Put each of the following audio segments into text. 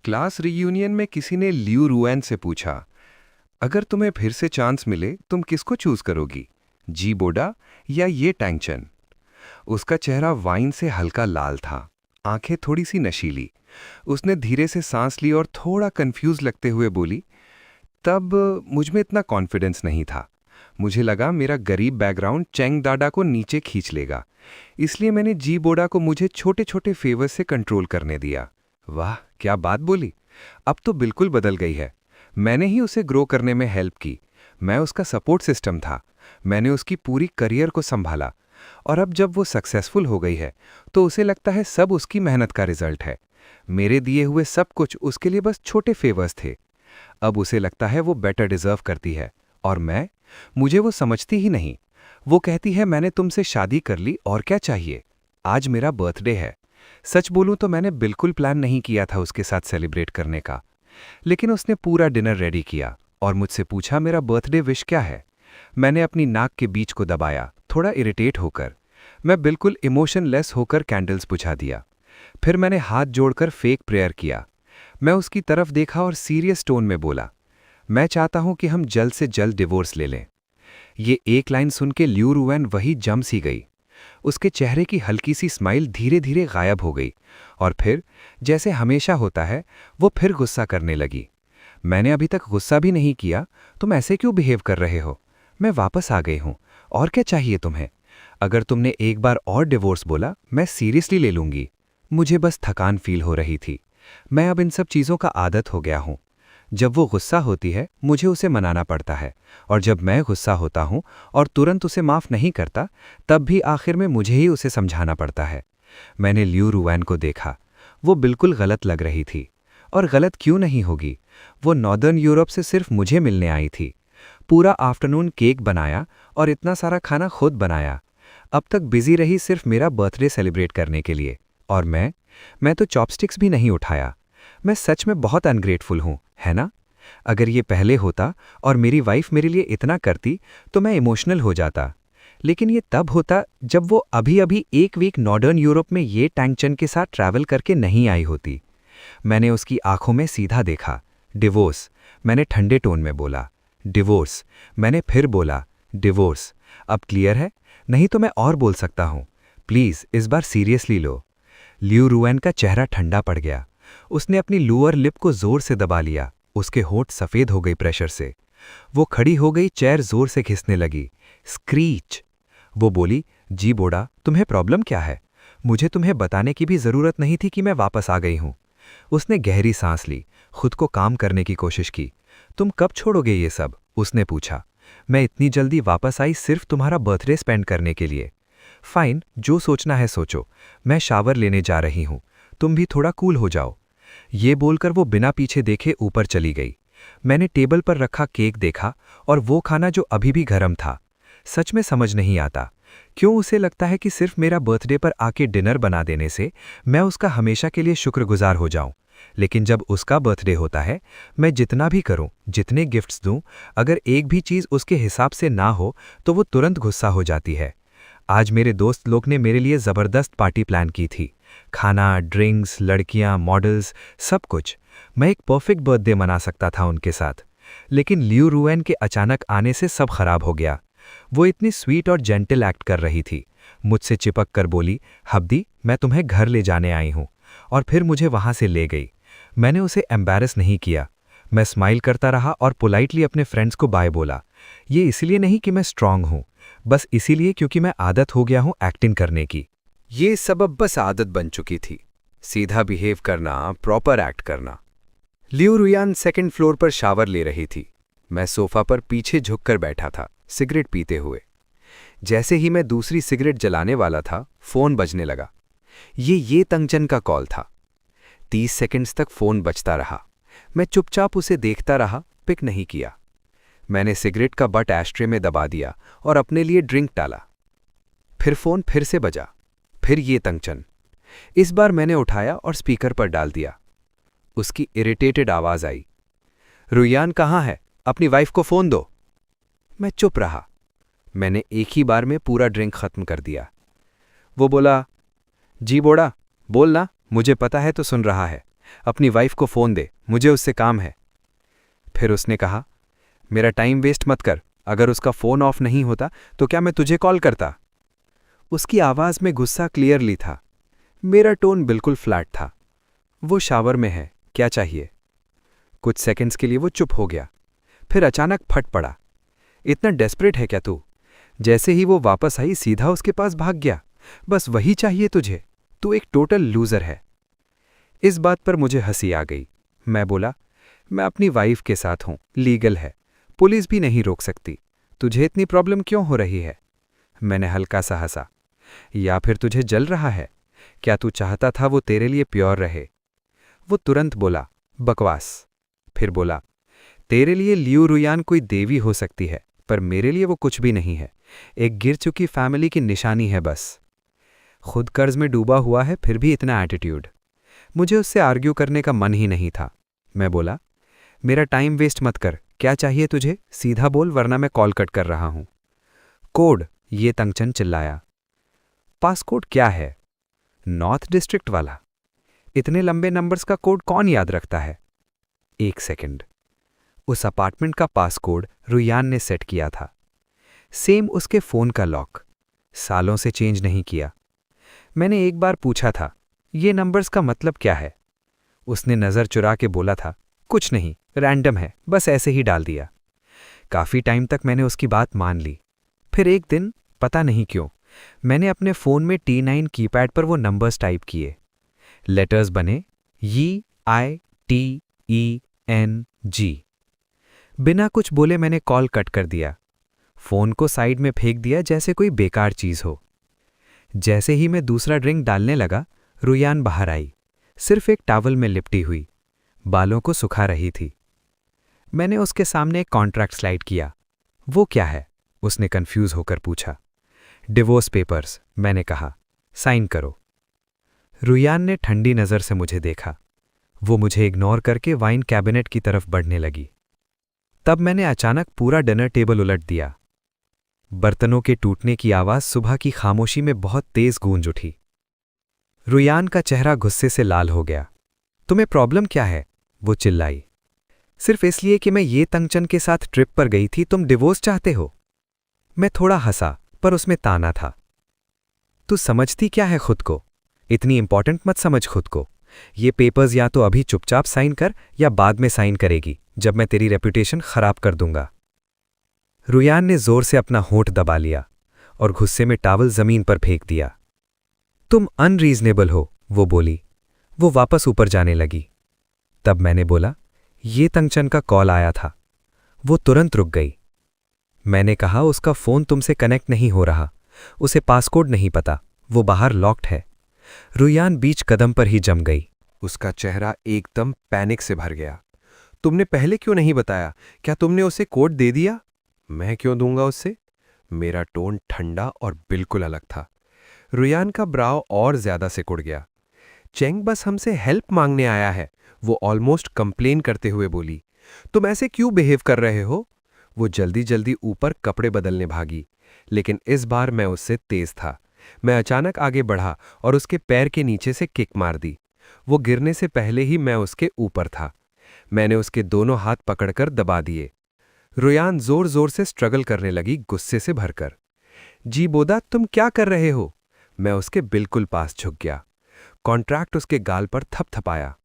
Class reunion में किसी ने लियू रुएन से पूछा, अगर तुम्हें फिर से चांस मिले तुम किसको चूज करोगी, जी बोडा या ये टैंगचन। उसका चेहरा वाइन से हल्का लाल था, आंखें थोड़ी सी नशीली। उसने धीरे से सांस ली और थोड़ा कंफ्यूज लगते हुए बोली, तब मुझ में इतना कॉन्फिडेंस नहीं था। मुझे लगा मेरा गरीब बैकग्राउंड चेंग दादा को नीचे खींच लेगा, इसलिए मैंने जी बोडा को मुझे छोटे छोटे फेवर से कंट्रोल करने दिया। वाह क्या बात बोली, अब तो बिल्कुल बदल गई है। मैंने ही उसे ग्रो करने में हेल्प की। मैं उसका सपोर्ट सिस्टम था। मैंने उसकी पूरी करियर को संभाला। और अब जब वो सक्सेसफुल हो गई है तो उसे लगता है सब उसकी मेहनत का रिजल्ट है। मेरे दिए हुए सब कुछ उसके लिए बस छोटे फेवर्स थे। अब उसे लगता है वो बेटर डिजर्व करती है। और मुझे वो समझती ही नहीं। वो कहती है मैंने तुमसे शादी कर ली और क्या चाहिए। आज मेरा बर्थडे है। सच बोलूं तो मैंने बिल्कुल प्लान नहीं किया था उसके साथ सेलिब्रेट करने का, लेकिन उसने पूरा डिनर रेडी किया और मुझसे पूछा मेरा बर्थडे विश क्या है। मैंने अपनी नाक के बीच को दबाया, थोड़ा इरिटेट होकर। मैं बिल्कुल इमोशनलेस होकर कैंडल्स बुझा दिया। फिर मैंने हाथ जोड़कर फेक प्रेयर किया। मैं उसकी तरफ देखा और सीरियस टोन में बोला, मैं चाहता हूं कि हम जल्द से जल्द डिवोर्स ले लें। ये एक लाइन सुन के लियू रुएन वही जम सी गई। उसके चेहरे की हल्की सी स्माइल धीरे धीरे गायब हो गई और फिर, जैसे हमेशा होता है, वो फिर गुस्सा करने लगी। मैंने अभी तक गुस्सा भी नहीं किया, तुम ऐसे क्यों बिहेव कर रहे हो? मैं वापस आ गई हूं, और क्या चाहिए तुम्हें? अगर तुमने एक बार और डिवोर्स बोला, मैं सीरियसली ले लूंगी। मुझे बस थकान फील हो रही थी। मैं अब इन सब चीज़ों का आदत हो गया हूं। जब वो गुस्सा होती है मुझे उसे मनाना पड़ता है, और जब मैं गुस्सा होता हूं और तुरंत उसे माफ़ नहीं करता, तब भी आखिर में मुझे ही उसे समझाना पड़ता है। मैंने लियू रुएन को देखा। वो बिल्कुल गलत लग रही थी। और गलत क्यों नहीं होगी? वो नॉर्दर्न यूरोप से सिर्फ मुझे मिलने आई थी। पूरा आफ्टरनून केक बनाया और इतना सारा खाना खुद बनाया। अब तक बिजी रही सिर्फ मेरा बर्थडे सेलिब्रेट करने के लिए। और मैं तो चॉपस्टिक्स भी नहीं उठाया। मैं सच में बहुत अनग्रेटफुल हूं, है ना? अगर ये पहले होता और मेरी वाइफ मेरे लिए इतना करती तो मैं इमोशनल हो जाता। लेकिन ये तब होता जब वो अभी अभी एक वीक नॉर्दर्न यूरोप में ये टैंगचन के साथ ट्रैवल करके नहीं आई होती। मैंने उसकी आंखों में सीधा देखा। डिवोर्स, मैंने ठंडे टोन में बोला। डिवोर्स, मैंने फिर बोला। डिवोर्स, अब क्लियर है? नहीं तो मैं और बोल सकता हूं। प्लीज इस बार सीरियसली लो। लियू रुएन का चेहरा ठंडा पड़ गया। उसने अपनी लोअर लिप को जोर से दबा लिया। उसके होंठ सफेद हो गई प्रेशर से। वो खड़ी हो गई, चेयर जोर से खिसने लगी। स्क्रीच। वो बोली, जी बोडा, तुम्हें प्रॉब्लम क्या है? मुझे तुम्हें बताने की भी जरूरत नहीं थी कि मैं वापस आ गई हूं। उसने गहरी सांस ली, खुद को काम करने की कोशिश की। तुम कब छोड़ोगे ये सब? उसने पूछा। मैं इतनी जल्दी वापस आई सिर्फ तुम्हारा बर्थडे स्पेंड करने के लिए। फाइन, जो सोचना है सोचो। मैं शावर लेने जा रही हूं, तुम भी थोड़ा कूल हो जाओ। ये बोलकर वो बिना पीछे देखे ऊपर चली गई। मैंने टेबल पर रखा केक देखा और वो खाना जो अभी भी गर्म था। सच में समझ नहीं आता क्यों उसे लगता है कि सिर्फ मेरा बर्थडे पर आके डिनर बना देने से मैं उसका हमेशा के लिए शुक्रगुजार हो जाऊं। लेकिन जब उसका बर्थडे होता है, मैं जितना भी करूं, जितने गिफ्ट्स दूं, अगर एक भी चीज़ उसके हिसाब से ना हो तो वो तुरंत गुस्सा हो जाती है। आज मेरे दोस्त लोग ने मेरे लिए ज़बरदस्त पार्टी प्लान की थी। खाना, ड्रिंक्स, लड़कियां, मॉडल्स, सब कुछ। मैं एक परफेक्ट बर्थडे मना सकता था उनके साथ। लेकिन लियू रुएन के अचानक आने से सब खराब हो गया। वो इतनी स्वीट और जेंटल एक्ट कर रही थी। मुझसे चिपक कर बोली, हब्दी, मैं तुम्हें घर ले जाने आई हूँ। और फिर मुझे वहाँ से ले गई। मैंने उसे एम्बैरस नहीं किया। मैं स्माइल करता रहा और पोलाइटली अपने फ्रेंड्स को बाय बोला। ये इसलिए नहीं कि मैं स्ट्रांग हूँ, बस इसीलिए क्योंकि मैं आदत हो गया हूँ एक्टिंग करने की। ये सब अब बस आदत बन चुकी थी। सीधा बिहेव करना, प्रॉपर एक्ट करना। लियू रुएन सेकंड फ्लोर पर शावर ले रही थी। मैं सोफा पर पीछे झुककर बैठा था, सिगरेट पीते हुए। जैसे ही मैं दूसरी सिगरेट जलाने वाला था, फोन बजने लगा। ये तंगचन का कॉल था। 30 सेकंड्स तक फोन बजता रहा। मैं चुपचाप उसे देखता रहा, पिक नहीं किया। मैंने सिगरेट का बट एस्ट्रे में दबा दिया और अपने लिए ड्रिंक डाला। फिर फोन फिर से बजा। फिर ये तंगचन। इस बार मैंने उठाया और स्पीकर पर डाल दिया। उसकी इरिटेटेड आवाज आई, रुएन कहाँ है? अपनी वाइफ को फोन दो। मैं चुप रहा। मैंने एक ही बार में पूरा ड्रिंक खत्म कर दिया। वो बोला, जी बोड़ा, बोलना, मुझे पता है तो सुन रहा है। अपनी वाइफ को फ़ोन दे, मुझे उससे काम है। फिर उसने कहा, मेरा टाइम वेस्ट मत कर, अगर उसका फ़ोन ऑफ नहीं होता तो क्या मैं तुझे कॉल करता? उसकी आवाज़ में गुस्सा क्लियरली था। मेरा टोन बिल्कुल फ्लैट था। वो शावर में है, क्या चाहिए? कुछ सेकंड्स के लिए वो चुप हो गया, फिर अचानक फट पड़ा। इतना डेस्परेट है क्या तू? जैसे ही वो वापस आई सीधा उसके पास भाग गया। बस वही चाहिए तुझे? तू एक टोटल लूजर है। इस बात पर मुझे हंसी आ गई। मैं बोला, मैं अपनी वाइफ के साथ हूं, लीगल है, पुलिस भी नहीं रोक सकती। तुझे इतनी प्रॉब्लम क्यों हो रही है? मैंने हल्का सा हंसा। या फिर तुझे जल रहा है? क्या तू चाहता था वो तेरे लिए प्योर रहे? वो तुरंत बोला, बकवास। फिर बोला, तेरे लिए लियू रुयान कोई देवी हो सकती है, पर मेरे लिए वो कुछ भी नहीं है, एक गिर चुकी फैमिली की निशानी है बस। खुद कर्ज में डूबा हुआ है, फिर भी इतना एटीट्यूड। मुझे उससे आर्ग्यू करने का मन ही नहीं था। मैं बोला, मेरा टाइम वेस्ट मत कर, क्या चाहिए तुझे? सीधा बोल, वरना मैं कॉल कट कर रहा हूं। कोड, ये तंगचंद चिल्लाया। पासकोड क्या है? नॉर्थ डिस्ट्रिक्ट वाला? इतने लंबे नंबर्स का कोड कौन याद रखता है? एक सेकंड। उस अपार्टमेंट का पासकोड रुयान ने सेट किया था। सेम उसके फोन का लॉक, सालों से चेंज नहीं किया। मैंने एक बार पूछा था, ये नंबर्स का मतलब क्या है? उसने नजर चुरा के बोला था, कुछ नहीं, रैंडम है, बस ऐसे ही डाल दिया। काफी टाइम तक मैंने उसकी बात मान ली। फिर एक दिन, पता नहीं क्यों, मैंने अपने फोन में T9 कीपैड पर वो नंबर्स टाइप किए। लेटर्स बने EITENG। बिना कुछ बोले मैंने कॉल कट कर दिया। फोन को साइड में फेंक दिया जैसे कोई बेकार चीज हो। जैसे ही मैं दूसरा ड्रिंक डालने लगा, रुयान बाहर आई, सिर्फ एक टॉवल में लिपटी हुई, बालों को सुखा रही थी। मैंने उसके सामने एक कॉन्ट्रैक्ट स्लाइड किया। वो क्या है? उसने कंफ्यूज होकर पूछा। डिवोर्स पेपर्स, मैंने कहा, साइन करो। रुयान ने ठंडी नजर से मुझे देखा। वो मुझे इग्नोर करके वाइन कैबिनेट की तरफ बढ़ने लगी। तब मैंने अचानक पूरा डिनर टेबल उलट दिया। बर्तनों के टूटने की आवाज सुबह की खामोशी में बहुत तेज गूंज उठी। रुयान का चेहरा गुस्से से लाल हो गया। तुम्हें प्रॉब्लम क्या है? वो चिल्लाई। सिर्फ इसलिए कि मैं ये तंगचंद के साथ ट्रिप पर गई थी तुम डिवोर्स चाहते हो? मैं थोड़ा हंसा, पर उसमें ताना था। तू समझती क्या है खुद को? इतनी इंपॉर्टेंट मत समझ खुद को। ये पेपर्स या तो अभी चुपचाप साइन कर या बाद में साइन करेगी, जब मैं तेरी रेपुटेशन खराब कर दूंगा। रुयान ने जोर से अपना होंठ दबा लिया और गुस्से में टॉवल जमीन पर फेंक दिया। तुम अनरीजनेबल हो, वो बोली। वो वापस ऊपर जाने लगी। तब मैंने बोला, ये तंगचंद का कॉल आया था। वो तुरंत रुक गई। मैंने कहा, उसका फोन तुमसे कनेक्ट नहीं हो रहा, उसे पासकोड नहीं पता, वो बाहर लॉक्ड है। रुयान बीच कदम पर ही जम गई। उसका चेहरा एकदम पैनिक से भर गया। तुमने पहले क्यों नहीं बताया? क्या तुमने उसे कोड दे दिया? मैं क्यों दूंगा उससे? मेरा टोन ठंडा और बिल्कुल अलग था। रुयान का ब्राव और ज्यादा सिकुड़ गया। चेंग बस हमसे हेल्प मांगने आया है, वो ऑलमोस्ट कंप्लेन करते हुए बोली। तुम ऐसे क्यों बिहेव कर रहे हो? वो जल्दी जल्दी ऊपर कपड़े बदलने भागी, लेकिन इस बार मैं उससे तेज था। मैं अचानक आगे बढ़ा और उसके पैर के नीचे से किक मार दी। वो गिरने से पहले ही मैं उसके ऊपर था। मैंने उसके दोनों हाथ पकड़कर दबा दिए। रुयान जोर जोर से स्ट्रगल करने लगी, गुस्से से भरकर। जी बोदा, तुम क्या कर रहे हो? मैं उसके बिल्कुल पास झुक गया। कॉन्ट्रैक्ट उसके गाल पर थपथपाया।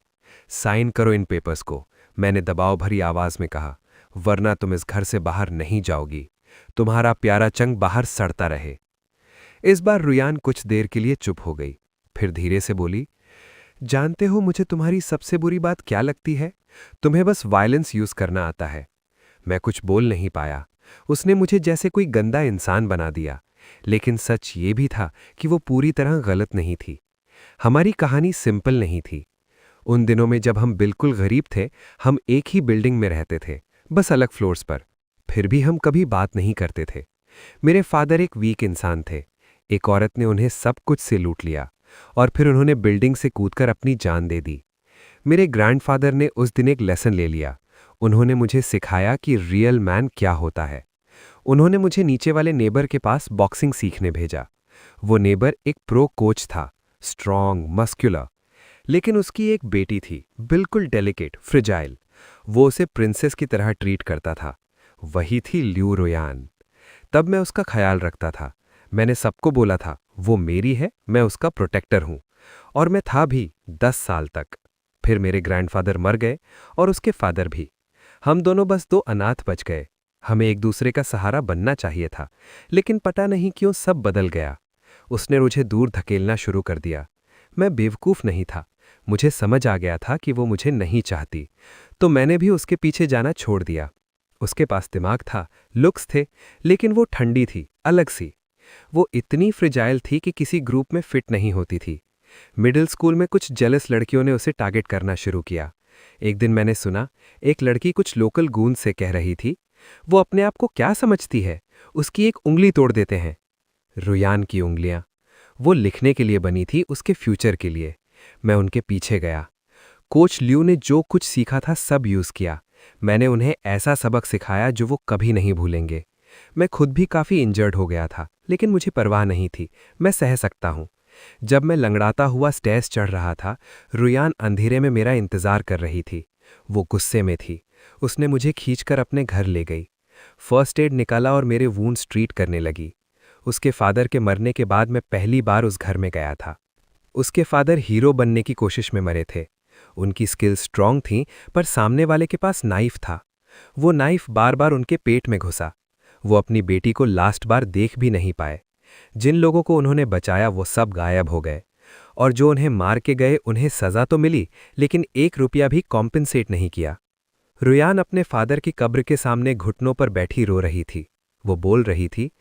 साइन करो इन पेपर्स को, मैंने दबाव भरी आवाज में कहा, वरना तुम इस घर से बाहर नहीं जाओगी। तुम्हारा प्यारा चंग बाहर सड़ता रहे। इस बार रुयान कुछ देर के लिए चुप हो गई, फिर धीरे से बोली, जानते हो मुझे तुम्हारी सबसे बुरी बात क्या लगती है? तुम्हें बस वायलेंस यूज करना आता है। मैं कुछ बोल नहीं पाया। उसने मुझे जैसे कोई गंदा इंसान बना दिया, लेकिन सच ये भी था कि वो पूरी तरह गलत नहीं थी। हमारी कहानी सिंपल नहीं थी। उन दिनों में जब हम बिल्कुल गरीब थे, हम एक ही बिल्डिंग में रहते थे, बस अलग फ्लोर्स पर। फिर भी हम कभी बात नहीं करते थे। मेरे फादर एक वीक इंसान थे। एक औरत ने उन्हें सब कुछ से लूट लिया और फिर उन्होंने बिल्डिंग से कूदकर अपनी जान दे दी। मेरे ग्रैंडफादर ने उस दिन एक लेसन ले लिया। उन्होंने मुझे सिखाया कि रियल मैन क्या होता है। उन्होंने मुझे नीचे वाले नेबर के पास बॉक्सिंग सीखने भेजा। वो नेबर एक प्रो कोच था, स्ट्रॉन्ग, मस्कुलर। लेकिन उसकी एक बेटी थी, बिल्कुल डेलिकेट, फ्रिजाइल। वो उसे प्रिंसेस की तरह ट्रीट करता था। वही थी ल्यू रुयान। तब मैं उसका ख्याल रखता था। मैंने सबको बोला था, वो मेरी है, मैं उसका प्रोटेक्टर हूं। और मैं था भी 10 साल तक। फिर मेरे ग्रैंडफादर मर गए और उसके फादर भी। हम दोनों बस दो अनाथ बच गए। हमें एक दूसरे का सहारा बनना चाहिए था, लेकिन पता नहीं क्यों सब बदल गया। उसने मुझे दूर धकेलना शुरू कर दिया। मैं बेवकूफ़ नहीं था। मुझे समझ आ गया था कि वो मुझे नहीं चाहती, तो मैंने भी उसके पीछे जाना छोड़ दिया। उसके पास दिमाग था, लुक्स थे, लेकिन वो ठंडी थी, अलग सी। वो इतनी फ्रिजाइल थी कि किसी ग्रुप में फिट नहीं होती थी। मिडिल स्कूल में कुछ जेलस लड़कियों ने उसे टारगेट करना शुरू किया। एक दिन मैंने सुना, एक लड़की कुछ लोकल गूंज से कह रही थी, वो अपने आप को क्या समझती है, उसकी एक उंगली तोड़ देते हैं। रुयान की उंगलियां। वो लिखने के लिए बनी थी, उसके फ्यूचर के लिए। मैं उनके पीछे गया। कोच ल्यू ने जो कुछ सीखा था सब यूज किया। मैंने उन्हें ऐसा सबक सिखाया जो वो कभी नहीं भूलेंगे। मैं खुद भी काफी इंजर्ड हो गया था, लेकिन मुझे परवाह नहीं थी, मैं सह सकता हूं। जब मैं लंगड़ाता हुआ स्टेयर्स चढ़ रहा था, रुयान अंधेरे में मेरा इंतजार कर रही थी। वो गुस्से में थी। उसने मुझे खींचकर अपने घर ले गई। फर्स्ट एड निकाला और मेरे वूंड्स ट्रीट करने लगी। उसके फादर के मरने के बाद मैं पहली बार उस घर में गया था। उसके फादर हीरो बनने की कोशिश में मरे थे। उनकी स्किल्स स्ट्रांग थीं, पर सामने वाले के पास नाइफ था। वो नाइफ बार बार उनके पेट में घुसा। वो अपनी बेटी को लास्ट बार देख भी नहीं पाए। जिन लोगों को उन्होंने बचाया वो सब गायब हो गए, और जो उन्हें मार के गए उन्हें सजा तो मिली, लेकिन 1 रुपया भी कॉम्पेंसेट नहीं किया। रुयान अपने फादर की कब्र के सामने घुटनों पर बैठी रो रही थी। वो बोल रही थी,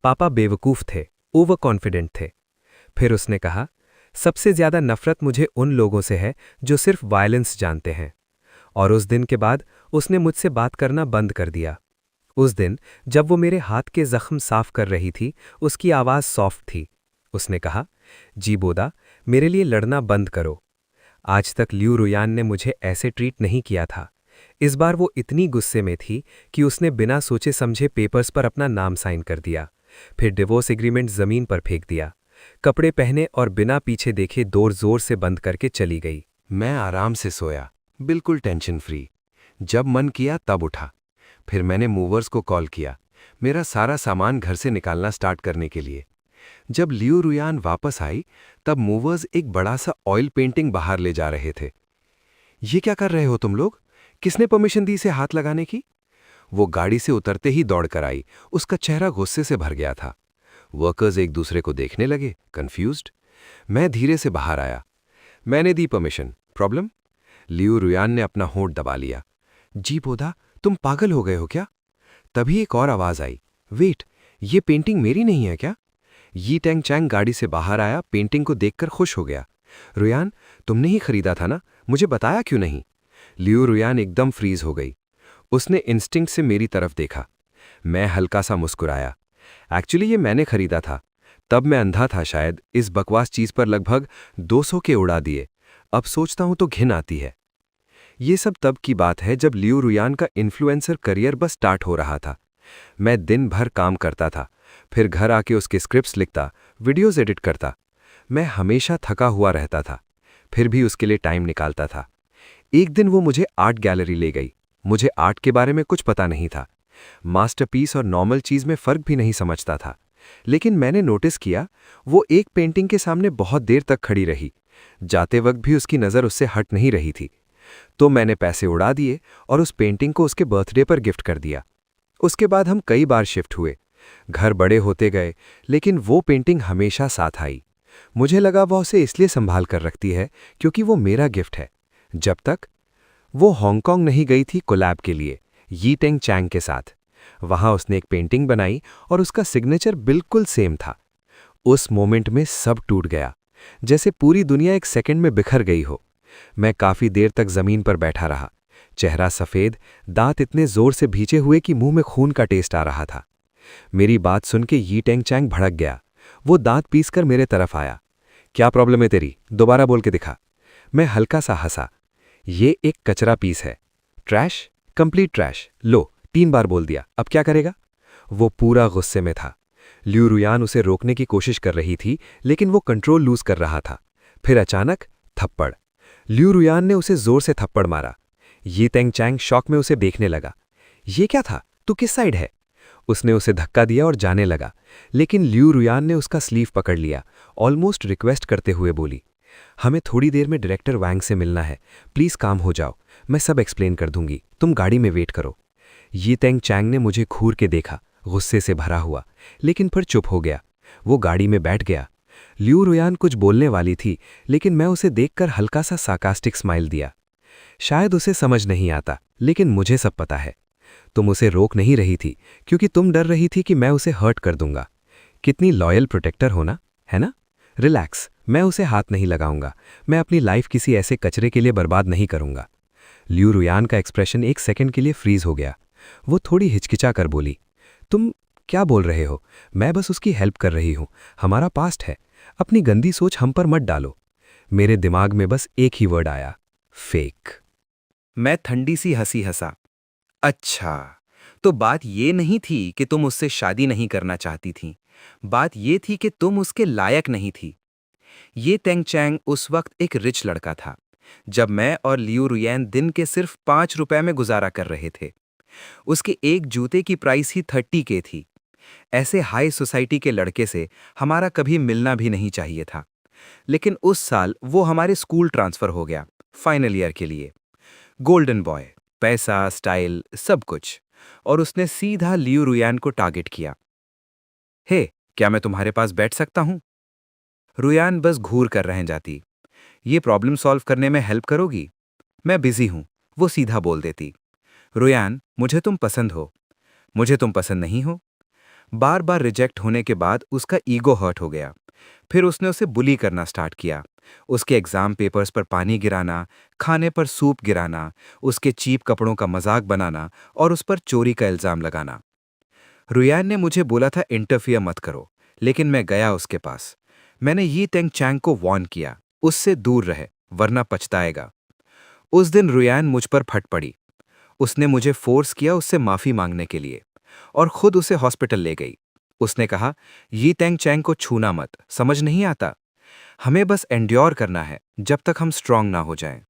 पापा बेवकूफ़ थे, ओवर कॉन्फिडेंट थे। फिर उसने कहा, सबसे ज्यादा नफरत मुझे उन लोगों से है जो सिर्फ वायलेंस जानते हैं। और उस दिन के बाद उसने मुझसे बात करना बंद कर दिया। उस दिन जब वो मेरे हाथ के जख्म साफ कर रही थी, उसकी आवाज़ सॉफ्ट थी। उसने कहा, जी बोदा, मेरे लिए लड़ना बंद करो। आज तक ल्यू रुयान ने मुझे ऐसे ट्रीट नहीं किया था। इस बार वो इतनी गुस्से में थी कि उसने बिना सोचे समझे पेपर्स पर अपना नाम साइन कर दिया। फिर डिवोर्स एग्रीमेंट जमीन पर फेंक दिया। कपड़े पहने और बिना पीछे देखे डोर जोर से बंद करके चली गई। मैं आराम से सोया, बिल्कुल टेंशन फ्री। जब मन किया तब उठा। फिर मैंने मूवर्स को कॉल किया, मेरा सारा सामान घर से निकालना स्टार्ट करने के लिए। जब ल्यू रुयान वापस आई, तब मूवर्स एक बड़ा सा ऑयल पेंटिंग बाहर ले जा रहे थे। ये क्या कर रहे हो तुम लोग? किसने परमिशन दी इसे हाथ लगाने की? वो गाड़ी से उतरते ही दौड़ कर आई। उसका चेहरा गुस्से से भर गया था। वर्कर्स एक दूसरे को देखने लगे, कंफ्यूज्ड। मैं धीरे से बाहर आया। मैंने दी परमिशन, प्रॉब्लम? ल्यू रुयान ने अपना होंठ दबा लिया। जी बोदा, तुम पागल हो गए हो क्या? तभी एक और आवाज आई, वेट, ये पेंटिंग मेरी नहीं है क्या? यी टेंग चैंग गाड़ी से बाहर आया, पेंटिंग को देखकर खुश हो गया। रुयान, तुमने ही खरीदा था ना, मुझे बताया क्यों नहीं? ल्यू रुयान एकदम फ्रीज हो गई। उसने इंस्टिंक्ट से मेरी तरफ देखा। मैं हल्का सा मुस्कुराया। एक्चुअली ये मैंने खरीदा था। तब मैं अंधा था शायद, इस बकवास चीज पर लगभग 200 के उड़ा दिए। अब सोचता हूं तो घिन आती है। ये सब तब की बात है जब ल्यू रुयान का इन्फ्लुएंसर करियर बस स्टार्ट हो रहा था। मैं दिन भर काम करता था, फिर घर आके उसके स्क्रिप्ट्स लिखता, वीडियोज एडिट करता। मैं हमेशा थका हुआ रहता था, फिर भी उसके लिए टाइम निकालता था। एक दिन वो मुझे आर्ट गैलरी ले गई। मुझे आर्ट के बारे में कुछ पता नहीं था। मास्टरपीस और नॉर्मल चीज में फर्क भी नहीं समझता था। लेकिन मैंने नोटिस किया, वो एक पेंटिंग के सामने बहुत देर तक खड़ी रही। जाते वक्त भी उसकी नज़र उससे हट नहीं रही थी। तो मैंने पैसे उड़ा दिए और उस पेंटिंग को उसके बर्थडे पर गिफ्ट कर दिया। उसके बाद हम कई बार शिफ्ट हुए, घर बड़े होते गए, लेकिन वो पेंटिंग हमेशा साथ आई। मुझे लगा वह उसे इसलिए संभाल कर रखती है क्योंकि वो मेरा गिफ्ट है। जब तक वो हांगकांग नहीं गई थी कोलैब के लिए, यी टेंग चैंग के साथ। वहां उसने एक पेंटिंग बनाई और उसका सिग्नेचर बिल्कुल सेम था। उस मोमेंट में सब टूट गया, जैसे पूरी दुनिया एक सेकंड में बिखर गई हो। मैं काफी देर तक जमीन पर बैठा रहा, चेहरा सफेद, दांत इतने जोर से भींचे हुए कि मुंह में खून का टेस्ट आ रहा था। मेरी बात सुन के यी टेंग चैंग भड़क गया। वो दांत पीसकर मेरे तरफ आया। क्या प्रॉब्लम है तेरी, दोबारा बोल के दिखा। मैं हल्का सा हंसा। ये एक कचरा पीस है। Trash, complete trash. लो, 3 बार बोल दिया, अब क्या करेगा? वो पूरा गुस्से में था। ल्यू रुयान उसे रोकने की कोशिश कर रही थी, लेकिन वो कंट्रोल लूज कर रहा था। फिर अचानक थप्पड़। लियू रुयान ने उसे जोर से थप्पड़ मारा। ये तेंग चैंग शॉक में उसे देखने लगा। ये क्या था? तू किस साइड है? उसने उसे धक्का दिया और जाने लगा, लेकिन लियू रुयान ने उसका स्लीव पकड़ लिया, ऑलमोस्ट रिक्वेस्ट करते हुए बोली, हमें थोड़ी देर में डायरेक्टर वैंग से मिलना है, प्लीज काम हो जाओ, मैं सब एक्सप्लेन कर दूंगी, तुम गाड़ी में वेट करो। ये तेंग चैंग ने मुझे घूर के देखा, गुस्से से भरा हुआ, लेकिन फिर चुप हो गया। वो गाड़ी में बैठ गया। लियू रुयान कुछ बोलने वाली थी, लेकिन मैं उसे देखकर हल्का सा सार्कास्टिक स्माइल दिया। शायद उसे समझ नहीं आता, लेकिन मुझे सब पता है। तुम उसे रोक नहीं रही थी क्योंकि तुम डर रही थी कि मैं उसे हर्ट कर दूंगा। कितनी लॉयल प्रोटेक्टर हो ना, है ना? रिलैक्स, मैं उसे हाथ नहीं लगाऊंगा। मैं अपनी लाइफ किसी ऐसे कचरे के लिए बर्बाद नहीं करूंगा। लियू रुयान का एक्सप्रेशन एक सेकंड के लिए फ्रीज हो गया। वो थोड़ी हिचकिचा कर बोली, तुम क्या बोल रहे हो? मैं बस उसकी हेल्प कर रही हूं। हमारा पास्ट है। अपनी गंदी सोच हम पर मत डालो। मेरे दिमाग में बस एक ही वर्ड आया, फेक। मैं ठंडी सी हंसी हंसा। अच्छा, तो बात ये नहीं थी कि तुम उससे शादी नहीं करना चाहती थी। बात ये थी कि तुम उसके लायक नहीं थी। ये तेंग चैंग उस वक्त एक रिच लड़का था, जब मैं और लियू रुयैन दिन के सिर्फ 5 रुपए में गुजारा कर रहे थे। उसके एक जूते की प्राइस ही 30K थी। ऐसे हाई सोसाइटी के लड़के से हमारा कभी मिलना भी नहीं चाहिए था। लेकिन उस साल वो हमारे स्कूल ट्रांसफर हो गया, फाइनल ईयर के लिए। गोल्डन बॉय, पैसा, स्टाइल, सब कुछ। और उसने सीधा लियू रुयान को टारगेट किया। हे, क्या मैं तुम्हारे पास बैठ सकता हूं? रुयान बस घूर कर रह जाती। ये प्रॉब्लम सॉल्व करने में हेल्प करोगी? मैं बिजी हूं, वो सीधा बोल देती। रुयान, मुझे तुम पसंद हो। मुझे तुम पसंद नहीं हो। बार बार रिजेक्ट होने के बाद उसका ईगो हर्ट हो गया। फिर उसने उसे बुली करना स्टार्ट किया। उसके एग्जाम पेपर्स पर पानी गिराना, खाने पर सूप गिराना, उसके चीप कपड़ों का मजाक बनाना और उस पर चोरी का इल्जाम लगाना। रुयान ने मुझे बोला था इंटरफियर मत करो, लेकिन मैं गया उसके पास। मैंने यी तेंग चैंग को वार्न किया, उससे दूर रहे, वरना पछताएगा। उस दिन रुयान मुझ पर फट पड़ी। उसने मुझे फोर्स किया उससे माफी मांगने के लिए और खुद उसे हॉस्पिटल ले गई। उसने कहा, यी तेंग चैंग को छूना मत, समझ नहीं आता? हमें बस एंड्योर करना है जब तक हम स्ट्रांग ना हो जाएं।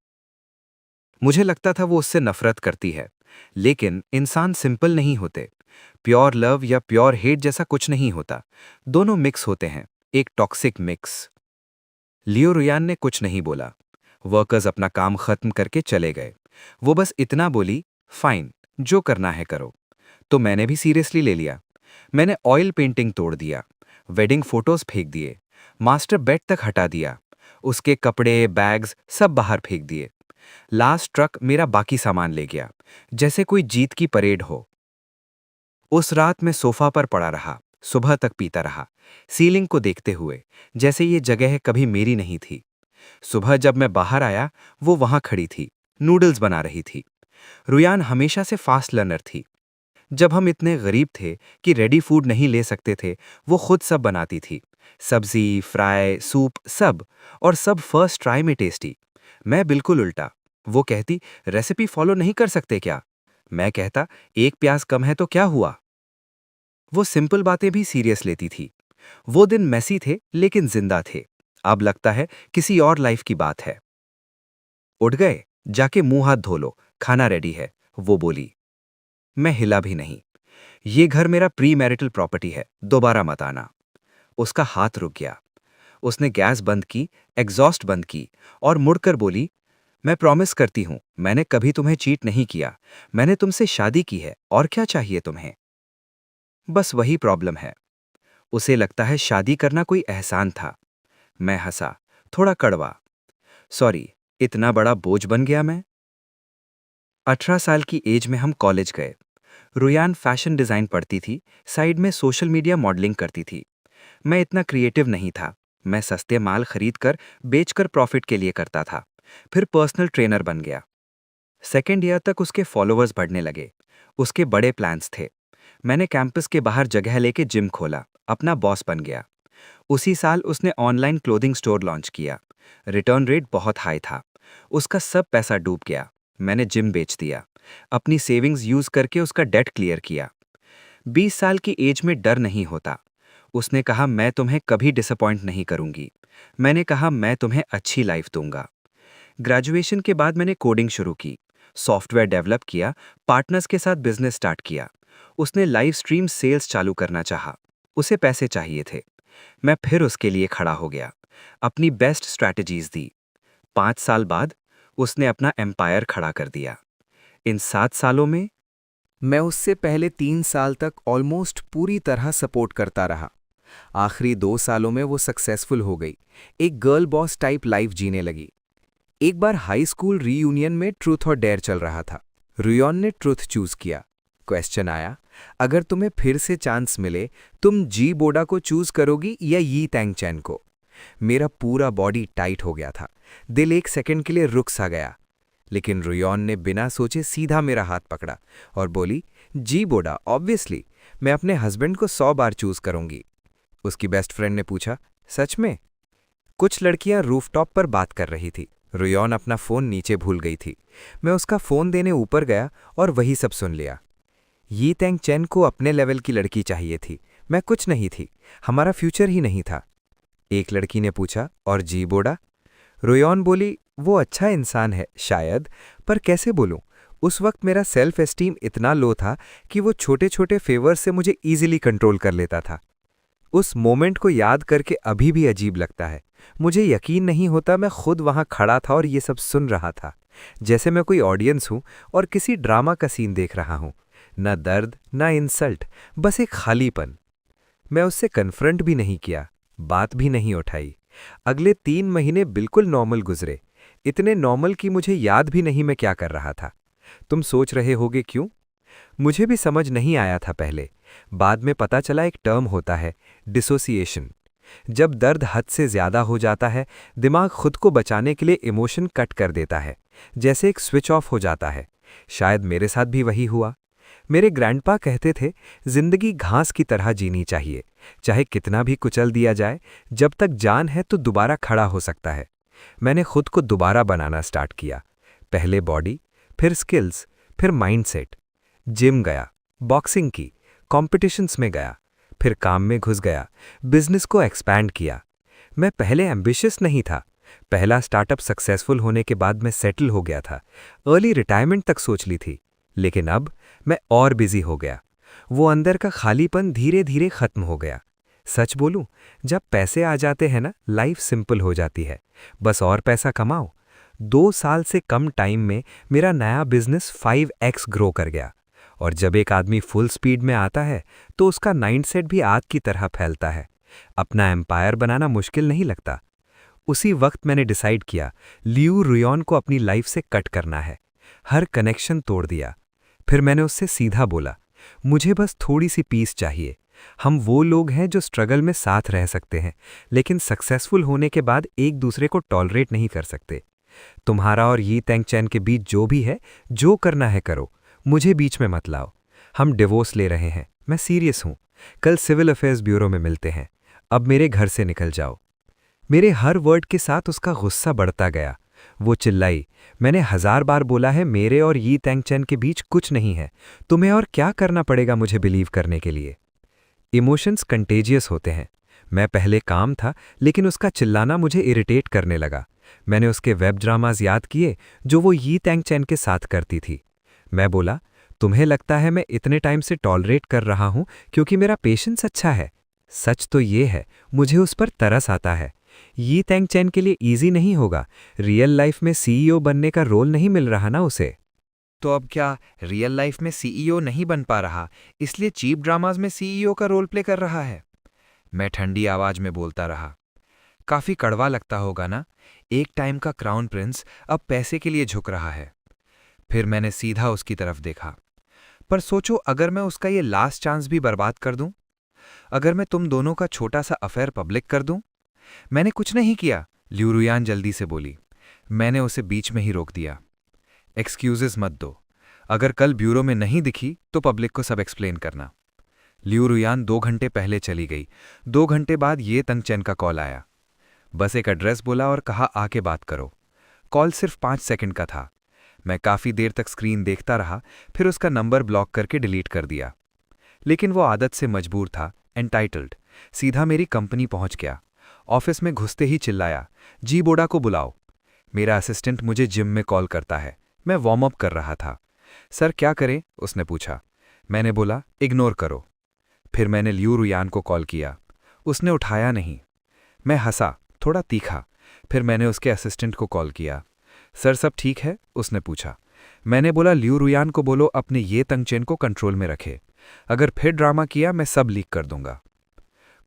मुझे लगता था वो उससे नफरत करती है, लेकिन इंसान सिंपल नहीं होते। प्योर लव या प्योर हेट जैसा कुछ नहीं होता। दोनों मिक्स होते हैं, एक टॉक्सिक मिक्स। लियो रुयान ने कुछ नहीं बोला। वर्कर्स अपना काम खत्म करके चले गए। वो बस इतना बोली, फाइन, जो करना है करो। तो मैंने भी सीरियसली ले लिया। मैंने ऑयल पेंटिंग तोड़ दिया, वेडिंग फोटोज फेंक दिए, मास्टर बेड तक हटा दिया, उसके कपड़े, बैग्स सब बाहर फेंक दिए। लास्ट ट्रक मेरा बाकी सामान ले गया, जैसे कोई जीत की परेड हो। उस रात मैं सोफा पर पड़ा रहा, सुबह तक पीता रहा, सीलिंग को देखते हुए, जैसे ये जगह कभी मेरी नहीं थी। सुबह जब मैं बाहर आया, वो वहां खड़ी थी, नूडल्स बना रही थी। रुयान हमेशा से फास्ट लर्नर थी। जब हम इतने गरीब थे कि रेडी फूड नहीं ले सकते थे, वो खुद सब बनाती थी। सब्जी, फ्राई, सूप, सब। और सब फर्स्ट ट्राई में टेस्टी। मैं बिल्कुल उल्टा। वो कहती, रेसिपी फॉलो नहीं कर सकते क्या? मैं कहता, एक प्याज कम है तो क्या हुआ? वो सिंपल बातें भी सीरियस लेती थी। वो दिन मैसी थे लेकिन जिंदा थे। अब लगता है किसी और लाइफ की बात है। उठ गए, जाके मुंह हाथ धो लो, खाना रेडी है, वो बोली। मैं हिला भी नहीं। ये घर मेरा प्री मैरिटल प्रॉपर्टी है, दोबारा मत आना। उसका हाथ रुक गया। उसने गैस बंद की, एग्जॉस्ट बंद की और मुड़कर बोली, मैं प्रॉमिस करती हूं, मैंने कभी तुम्हें चीट नहीं किया। मैंने तुमसे शादी की है, और क्या चाहिए तुम्हें? बस वही प्रॉब्लम है। उसे लगता है शादी करना कोई एहसान था। मैं हंसा, थोड़ा कड़वा। सॉरी, इतना बड़ा बोझ बन गया मैं? 18 साल की एज में हम कॉलेज गए। रुयान फैशन डिजाइन पढ़ती थी, साइड में सोशल मीडिया मॉडलिंग करती थी। मैं इतना क्रिएटिव नहीं था। मैं सस्ते माल खरीद कर बेचकर प्रॉफिट के लिए करता था। फिर पर्सनल ट्रेनर बन गया। सेकेंड ईयर तक उसके फॉलोअर्स बढ़ने लगे। उसके बड़े प्लान्स थे। मैंने कैंपस के बाहर जगह लेके जिम खोला, अपना बॉस बन गया। उसी साल उसने ऑनलाइन क्लोथिंग स्टोर लॉन्च किया। रिटर्न रेट बहुत हाई था। उसका सब पैसा डूब गया। मैंने जिम बेच दिया। अपनी सेविंग्स यूज करके उसका डेट क्लियर किया। 20 साल की एज में डर नहीं होता। उसने कहा, मैं तुम्हें कभी डिसअपॉइंट नहीं करूंगी। मैंने कहा, मैं तुम्हें अच्छी लाइफ दूंगा। ग्रेजुएशन के बाद मैंने कोडिंग शुरू की, सॉफ्टवेयर डेवलप किया, पार्टनर्स के साथ बिजनेस स्टार्ट किया। उसने लाइव स्ट्रीम सेल्स चालू करना चाहा। उसे पैसे चाहिए थे। मैं फिर उसके लिए खड़ा हो गया, अपनी बेस्ट स्ट्रैटेजीज दी। 5 साल बाद उसने अपना एम्पायर खड़ा कर दिया। इन 7 सालों में मैं उससे पहले 3 साल तक ऑलमोस्ट पूरी तरह सपोर्ट करता रहा। आखिरी 2 सालों में वो सक्सेसफुल हो गई, एक गर्ल बॉस टाइप लाइफ जीने लगी। एक बार हाई स्कूल रीयूनियन में ट्रूथ और डेयर चल रहा था। रुयॉन ने ट्रूथ चूज किया। क्वेश्चन आया, अगर तुम्हें फिर से चांस मिले, तुम जी बोडा को चूज करोगी या यी तैंग चैन को? मेरा पूरा बॉडी टाइट हो गया था, दिल एक सेकंड के लिए रुक सा गया। लेकिन रुयॉन ने बिना सोचे सीधा मेरा हाथ पकड़ा और बोली, जी बोडा, ऑब्वियसली मैं अपने हस्बैंड को 100 बार चूज करूंगी। उसकी बेस्ट फ्रेंड ने पूछा, सच में? कुछ लड़कियां रूफटॉप पर बात कर रही थी। रुयॉन अपना फोन नीचे भूल गई थी। मैं उसका फोन देने ऊपर गया और वही सब सुन लिया। यी तैंग चैन को अपने लेवल की लड़की चाहिए थी, मैं कुछ नहीं थी, हमारा फ्यूचर ही नहीं था। एक लड़की ने पूछा, और जी बोडा? रुयॉन बोली, वो अच्छा इंसान है शायद, पर कैसे बोलूं? उस वक्त मेरा सेल्फ एस्टीम इतना लो था कि वो छोटे छोटे फेवर्स से मुझे इजीली कंट्रोल कर लेता था। उस मोमेंट को याद करके अभी भी अजीब लगता है। मुझे यकीन नहीं होता मैं खुद वहां खड़ा था और ये सब सुन रहा था, जैसे मैं कोई ऑडियंस हूं और किसी ड्रामा का सीन देख रहा हूं। न दर्द, न इंसल्ट, बस एक खालीपन। मैं उससे कन्फ्रंट भी नहीं किया, बात भी नहीं उठाई। अगले 3 महीने बिल्कुल नॉर्मल गुजरे, इतने नॉर्मल कि मुझे याद भी नहीं मैं क्या कर रहा था। तुम सोच रहे होगे क्यों? मुझे भी समझ नहीं आया था पहले। बाद में पता चला एक टर्म होता है, डिसोसिएशन। जब दर्द हद से ज्यादा हो जाता है, दिमाग खुद को बचाने के लिए इमोशन कट कर देता है, जैसे एक स्विच ऑफ हो जाता है। शायद मेरे साथ भी वही हुआ। मेरे ग्रैंडपा कहते थे, जिंदगी घास की तरह जीनी चाहिए, चाहे कितना भी कुचल दिया जाए, जब तक जान है तो दोबारा खड़ा हो सकता है। मैंने खुद को दोबारा बनाना स्टार्ट किया। पहले बॉडी, फिर स्किल्स, फिर माइंडसेट। जिम गया, बॉक्सिंग की, कॉम्पिटिशन्स में गया, फिर काम में घुस गया, बिजनेस को एक्सपैंड किया। मैं पहले एम्बिशियस नहीं था। पहला स्टार्टअप सक्सेसफुल होने के बाद मैं सेटल हो गया था, अर्ली रिटायरमेंट तक सोच ली थी। लेकिन अब मैं और बिजी हो गया। वो अंदर का खालीपन धीरे धीरे खत्म हो गया। सच बोलूं, जब पैसे आ जाते हैं ना, लाइफ सिंपल हो जाती है। बस और पैसा कमाओ। 2 साल से कम टाइम में मेरा नया बिजनेस 5x ग्रो कर गया। और जब एक आदमी फुल स्पीड में आता है तो उसका माइंडसेट भी आग की तरह फैलता है। अपना एम्पायर बनाना मुश्किल नहीं लगता। उसी वक्त मैंने डिसाइड किया, लियू रुयॉन को अपनी लाइफ से कट करना है। हर कनेक्शन तोड़ दिया। फिर मैंने उससे सीधा बोला, मुझे बस थोड़ी सी पीस चाहिए। हम वो लोग हैं जो स्ट्रगल में साथ रह सकते हैं, लेकिन सक्सेसफुल होने के बाद एक दूसरे को टॉलरेट नहीं कर सकते। तुम्हारा और यी तैंग चैन के बीच जो भी है, जो करना है करो, मुझे बीच में मत लाओ। हम डिवोर्स ले रहे हैं, मैं सीरियस हूं। कल सिविल अफेयर्स ब्यूरो में मिलते हैं। अब मेरे घर से निकल जाओ। मेरे हर वर्ड के साथ उसका गुस्सा बढ़ता गया। वो चिल्लाई, मैंने 1000 बार बोला है मेरे और यी तैंग चैन के बीच कुछ नहीं है। तुम्हें और क्या करना पड़ेगा मुझे बिलीव करने के लिए? इमोशंस कंटेजियस होते हैं। मैं पहले काम था, लेकिन उसका चिल्लाना मुझे इरिटेट करने लगा। मैंने उसके वेब ड्रामाज याद किए जो वो यी तैंग चैन के साथ करती थी। मैं बोला, तुम्हें लगता है मैं इतने टाइम से टॉलरेट कर रहा हूं क्योंकि मेरा पेशेंस अच्छा है? सच तो ये है, मुझे उस पर तरस आता है। यी तैंग चैन के लिए इजी नहीं होगा। रियल लाइफ में सीईओ बनने का रोल नहीं मिल रहा ना उसे। तो अब क्या रियल लाइफ में सीईओ नहीं बन पा रहा, इसलिए चीप ड्रामाज में सीईओ का रोल प्ले कर रहा है? मैं ठंडी आवाज में बोलता रहा। काफी कड़वा लगता होगा ना, एक टाइम का क्राउन प्रिंस अब पैसे के लिए झुक रहा है। फिर मैंने सीधा उसकी तरफ देखा। पर सोचो, अगर मैं उसका ये लास्ट चांस भी बर्बाद कर दूं? अगर मैं तुम दोनों का छोटा सा अफेयर पब्लिक कर दूं? मैंने कुछ नहीं किया, लियू रुयान जल्दी से बोली। मैंने उसे बीच में ही रोक दिया। एक्सक्यूजेस मत दो। अगर कल ब्यूरो में नहीं दिखी तो पब्लिक को सब एक्सप्लेन करना। लियू रुयान 2 घंटे पहले चली गई। 2 घंटे बाद ये तंग चैन का कॉल आया। बस एक एड्रेस बोला और कहा आके बात करो। कॉल सिर्फ 5 सेकंड का था। मैं काफी देर तक स्क्रीन देखता रहा, फिर उसका नंबर ब्लॉक करके डिलीट कर दिया। लेकिन वो आदत से मजबूर था, एंटाइटल्ड। सीधा मेरी कंपनी पहुंच गया। ऑफिस में घुसते ही चिल्लाया, जी बोडा को बुलाओ। मेरा असिस्टेंट मुझे जिम में कॉल करता है। मैं वार्म अप कर रहा था। सर क्या करें, उसने पूछा। मैंने बोला इग्नोर करो। फिर मैंने लियू रुयान को कॉल किया। उसने उठाया नहीं। मैं हंसा, थोड़ा तीखा। फिर मैंने उसके असिस्टेंट को कॉल किया। सर सब ठीक है, उसने पूछा। मैंने बोला लियू रुयान को बोलो अपने ये तंगचेन को कंट्रोल में रखे। अगर फिर ड्रामा किया मैं सब लीक कर दूंगा।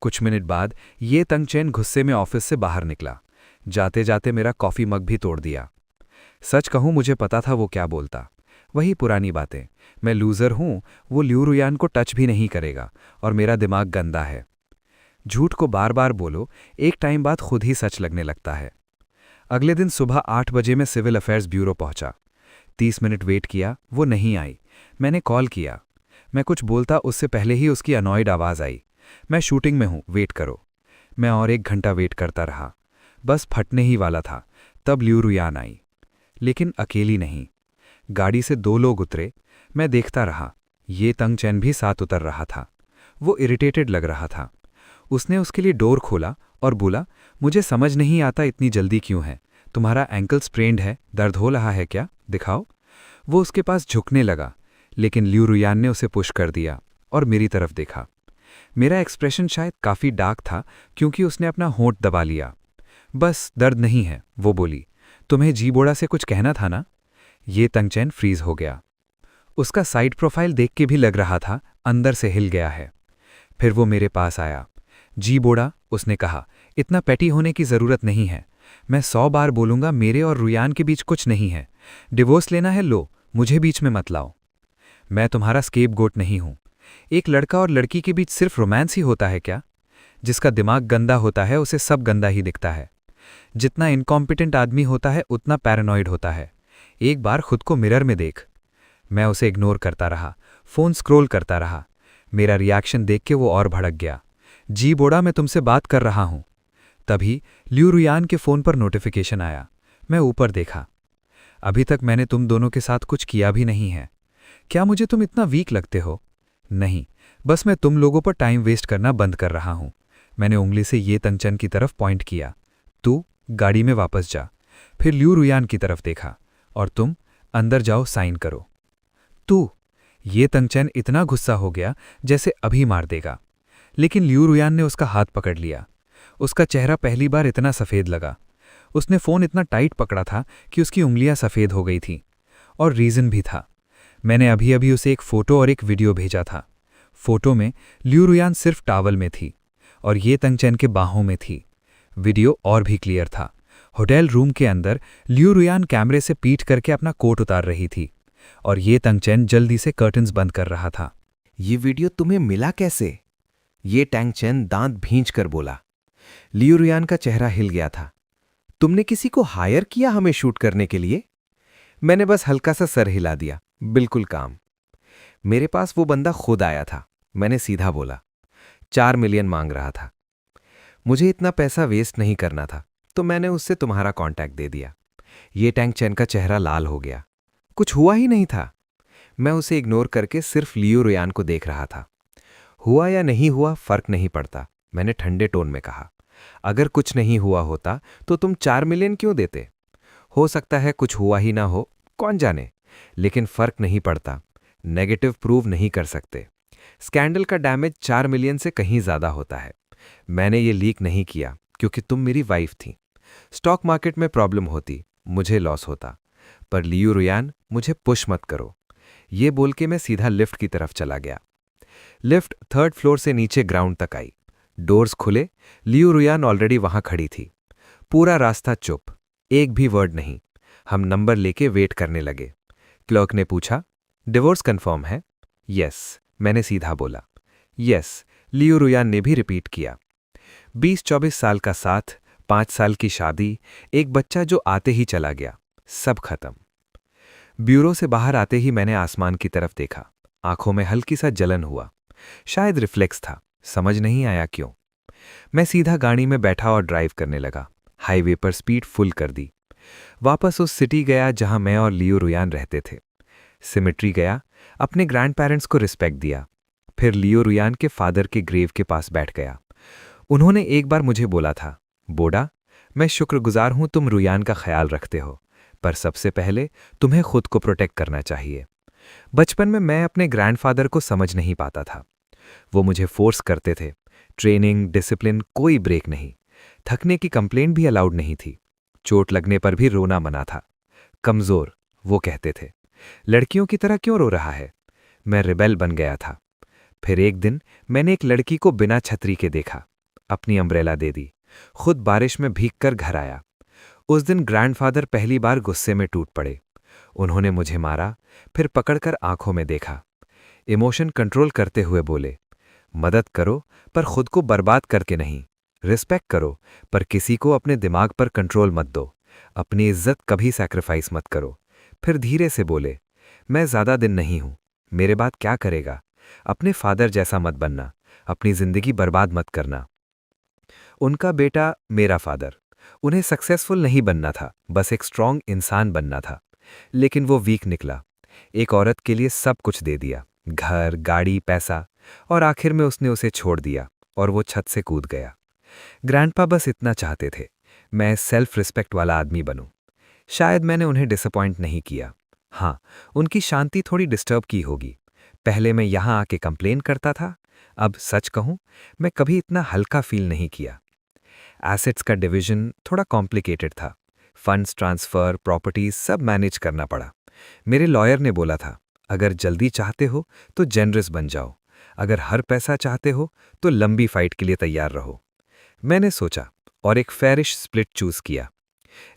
कुछ मिनट बाद ये तंगचेन गुस्से में ऑफिस से बाहर निकला। जाते जाते मेरा कॉफ़ी मग भी तोड़ दिया। सच कहूं मुझे पता था वो क्या बोलता। वही पुरानी बातें, मैं लूज़र हूं, वो लियू रुयान को टच भी नहीं करेगा और मेरा दिमाग गंदा है। झूठ को बार बार बोलो, एक टाइम बाद खुद ही सच लगने लगता है। अगले दिन सुबह 8 बजे मैं सिविल अफेयर्स ब्यूरो पहुंचा। 30 मिनट वेट किया, वो नहीं आई। मैंने कॉल किया। मैं कुछ बोलता उससे पहले ही उसकी अनॉयड आवाज़ आई। मैं शूटिंग में हूं, वेट करो। मैं और 1 घंटा वेट करता रहा। बस फटने ही वाला था, तब लियू रुयान आई। लेकिन अकेली नहीं, गाड़ी से 2 लोग उतरे। मैं देखता रहा। ये तंगचैन भी साथ उतर रहा था। वो इरिटेटेड लग रहा था। उसने उसके लिए डोर खोला और बोला, मुझे समझ नहीं आता इतनी जल्दी क्यों है। तुम्हारा एंकल स्प्रेन्ड है, दर्द हो रहा है क्या, दिखाओ। वो उसके पास झुकने लगा, लेकिन लियू रुयान ने उसे पुश कर दिया और मेरी तरफ देखा। मेरा एक्सप्रेशन शायद काफ़ी डार्क था क्योंकि उसने अपना होंठ दबा लिया। बस दर्द नहीं है, वो बोली। तुम्हें जी बोड़ा से कुछ कहना था ना। ये तंगचैन फ्रीज हो गया। उसका साइड प्रोफाइल देख के भी लग रहा था अंदर से हिल गया है। फिर वो मेरे पास आया। जी बोड़ा, उसने कहा, इतना पैटी होने की ज़रूरत नहीं है। मैं 100 बार बोलूंगा मेरे और रुयान के बीच कुछ नहीं है। डिवोर्स लेना है लो, मुझे बीच में मत लाओ। मैं तुम्हारा स्केपगोट नहीं हूं। एक लड़का और लड़की के बीच सिर्फ रोमांस ही होता है क्या? जिसका दिमाग गंदा होता है उसे सब गंदा ही दिखता है। जितना इनकॉम्पिटेंट आदमी होता है उतना पैरानॉइड होता है। एक बार खुद को मिरर में देख। मैं उसे इग्नोर करता रहा, फ़ोन स्क्रॉल करता रहा। मेरा रिएक्शन देख के वो और भड़क गया। जी बोड़ा, मैं तुमसे बात कर रहा हूं। तभी लियू रुयान के फ़ोन पर नोटिफिकेशन आया। मैं ऊपर देखा। अभी तक मैंने तुम दोनों के साथ कुछ किया भी नहीं है। क्या मुझे तुम इतना वीक लगते हो? नहीं, बस मैं तुम लोगों पर टाइम वेस्ट करना बंद कर रहा हूं। मैंने उंगली से ये तंगचैन की तरफ पॉइंट किया। तू गाड़ी में वापस जा। फिर लियू रुयान की तरफ देखा। और तुम अंदर जाओ, साइन करो। तू। ये तंगचैन इतना गुस्सा हो गया जैसे अभी मार देगा। लेकिन लियू रुयान ने उसका हाथ पकड़ लिया। उसका चेहरा पहली बार इतना सफ़ेद लगा। उसने फ़ोन इतना टाइट पकड़ा था कि उसकी उंगलियां सफ़ेद हो गई थीं। और रीज़न भी था। मैंने अभी अभी उसे एक फ़ोटो और एक वीडियो भेजा था। फ़ोटो में लियू रुयान सिर्फ टावल में थी और ये तंगचैन के बाहों में थी। वीडियो और भी क्लियर था। होटल रूम के अंदर लियू रुयान कैमरे से पीट करके अपना कोट उतार रही थी और ये तंगचैन जल्दी से कर्टन्स बंद कर रहा था। ये वीडियो तुम्हें मिला कैसे? ये तंगचैन दांत भींच कर बोला। लियू रुयान का चेहरा हिल गया था। तुमने किसी को हायर किया हमें शूट करने के लिए? मैंने बस हल्का सा सर हिला दिया, बिल्कुल काम। मेरे पास वो बंदा खुद आया था। मैंने सीधा बोला। 4 मिलियन मांग रहा था। मुझे इतना पैसा वेस्ट नहीं करना था, तो मैंने उससे तुम्हारा कांटेक्ट दे दिया। ये तंगचैन का चेहरा लाल हो गया। कुछ हुआ ही नहीं था। मैं उसे इग्नोर करके सिर्फ लियू रुयान को देख रहा था। हुआ या नहीं हुआ फर्क नहीं पड़ता, मैंने ठंडे टोन में कहा। अगर कुछ नहीं हुआ होता तो तुम 4 मिलियन क्यों देते? हो सकता है कुछ हुआ ही ना हो, कौन जाने, लेकिन फर्क नहीं पड़ता। नेगेटिव प्रूव नहीं कर सकते। स्कैंडल का डैमेज 4 मिलियन से कहीं ज्यादा होता है। मैंने ये लीक नहीं किया क्योंकि तुम मेरी वाइफ थी। स्टॉक मार्केट में प्रॉब्लम होती, मुझे लॉस होता। पर लियू रुयान, मुझे पुश मत करो। ये बोल के मैं सीधा लिफ्ट की तरफ चला गया। लिफ्ट 3rd फ्लोर से नीचे ग्राउंड तक आई। डोर्स खुले। लियू रुयान ऑलरेडी वहां खड़ी थी। पूरा रास्ता चुप, एक भी वर्ड नहीं। हम नंबर लेके वेट करने लगे। क्लर्क ने पूछा, डिवोर्स कंफर्म है? यस, मैंने सीधा बोला। यस, लियू रुयान ने भी रिपीट किया। 20-24 साल का साथ, 5 साल की शादी, एक बच्चा जो आते ही चला गया, सब खत्म। ब्यूरो से बाहर आते ही मैंने आसमान की तरफ देखा। आंखों में हल्की सा जलन हुआ। शायद रिफ्लेक्स था, समझ नहीं आया क्यों। मैं सीधा गाड़ी में बैठा और ड्राइव करने लगा। हाईवे पर स्पीड फुल कर दी। वापस उस सिटी गया जहां मैं और लियू रुयान रहते थे। सिमेट्री गया, अपने ग्रैंड पेरेंट्स को रिस्पेक्ट दिया। फिर लियू रुयान के फादर के ग्रेव के पास बैठ गया। उन्होंने एक बार मुझे बोला था, बोडा, मैं शुक्रगुजार हूं तुम रुयान का ख्याल रखते हो, पर सबसे पहले तुम्हें खुद को प्रोटेक्ट करना चाहिए। बचपन में मैं अपने ग्रैंडफादर को समझ नहीं पाता था। वो मुझे फोर्स करते थे, ट्रेनिंग, डिसिप्लिन, कोई ब्रेक नहीं। थकने की कंप्लेंट भी अलाउड नहीं थी। चोट लगने पर भी रोना मना था। कमजोर, वो कहते थे। लड़कियों की तरह क्यों रो रहा है? मैं रिबेल बन गया था। फिर एक दिन मैंने एक लड़की को बिना छतरी के देखा। अपनी अम्ब्रेला दे दी, खुद बारिश में भीगकर घर आया। उस दिन ग्रैंडफादर पहली बार गुस्से में टूट पड़े। उन्होंने मुझे मारा, फिर पकड़कर आंखों में देखा। इमोशन कंट्रोल करते हुए बोले, मदद करो पर खुद को बर्बाद करके नहीं। रिस्पेक्ट करो पर किसी को अपने दिमाग पर कंट्रोल मत दो। अपनी इज्जत कभी सैक्रिफाइस मत करो। फिर धीरे से बोले, मैं ज्यादा दिन नहीं हूं, मेरे बाद क्या करेगा? अपने फादर जैसा मत बनना, अपनी जिंदगी बर्बाद मत करना। उनका बेटा मेरा फादर। उन्हें सक्सेसफुल नहीं बनना था, बस एक स्ट्रांग इंसान बनना था। लेकिन वो वीक निकला। एक औरत के लिए सब कुछ दे दिया, घर, गाड़ी, पैसा, और आखिर में उसने उसे छोड़ दिया और वो छत से कूद गया। ग्रैंडपा बस इतना चाहते थे, मैं सेल्फ रिस्पेक्ट वाला आदमी बनूं। शायद मैंने उन्हें डिसअपॉइंट नहीं किया। हाँ, उनकी शांति थोड़ी डिस्टर्ब की होगी। पहले मैं यहां आके कंप्लेन करता था, अब सच कहूं मैं कभी इतना हल्का फील नहीं किया। एसेट्स का डिवीजन थोड़ा कॉम्प्लिकेटेड था। फंड्स ट्रांसफर, प्रॉपर्टीज सब मैनेज करना पड़ा। मेरे लॉयर ने बोला था, अगर जल्दी चाहते हो तो जेनरस बन जाओ, अगर हर पैसा चाहते हो तो लंबी फाइट के लिए तैयार रहो। मैंने सोचा और एक फेयरिश स्प्लिट चूज किया।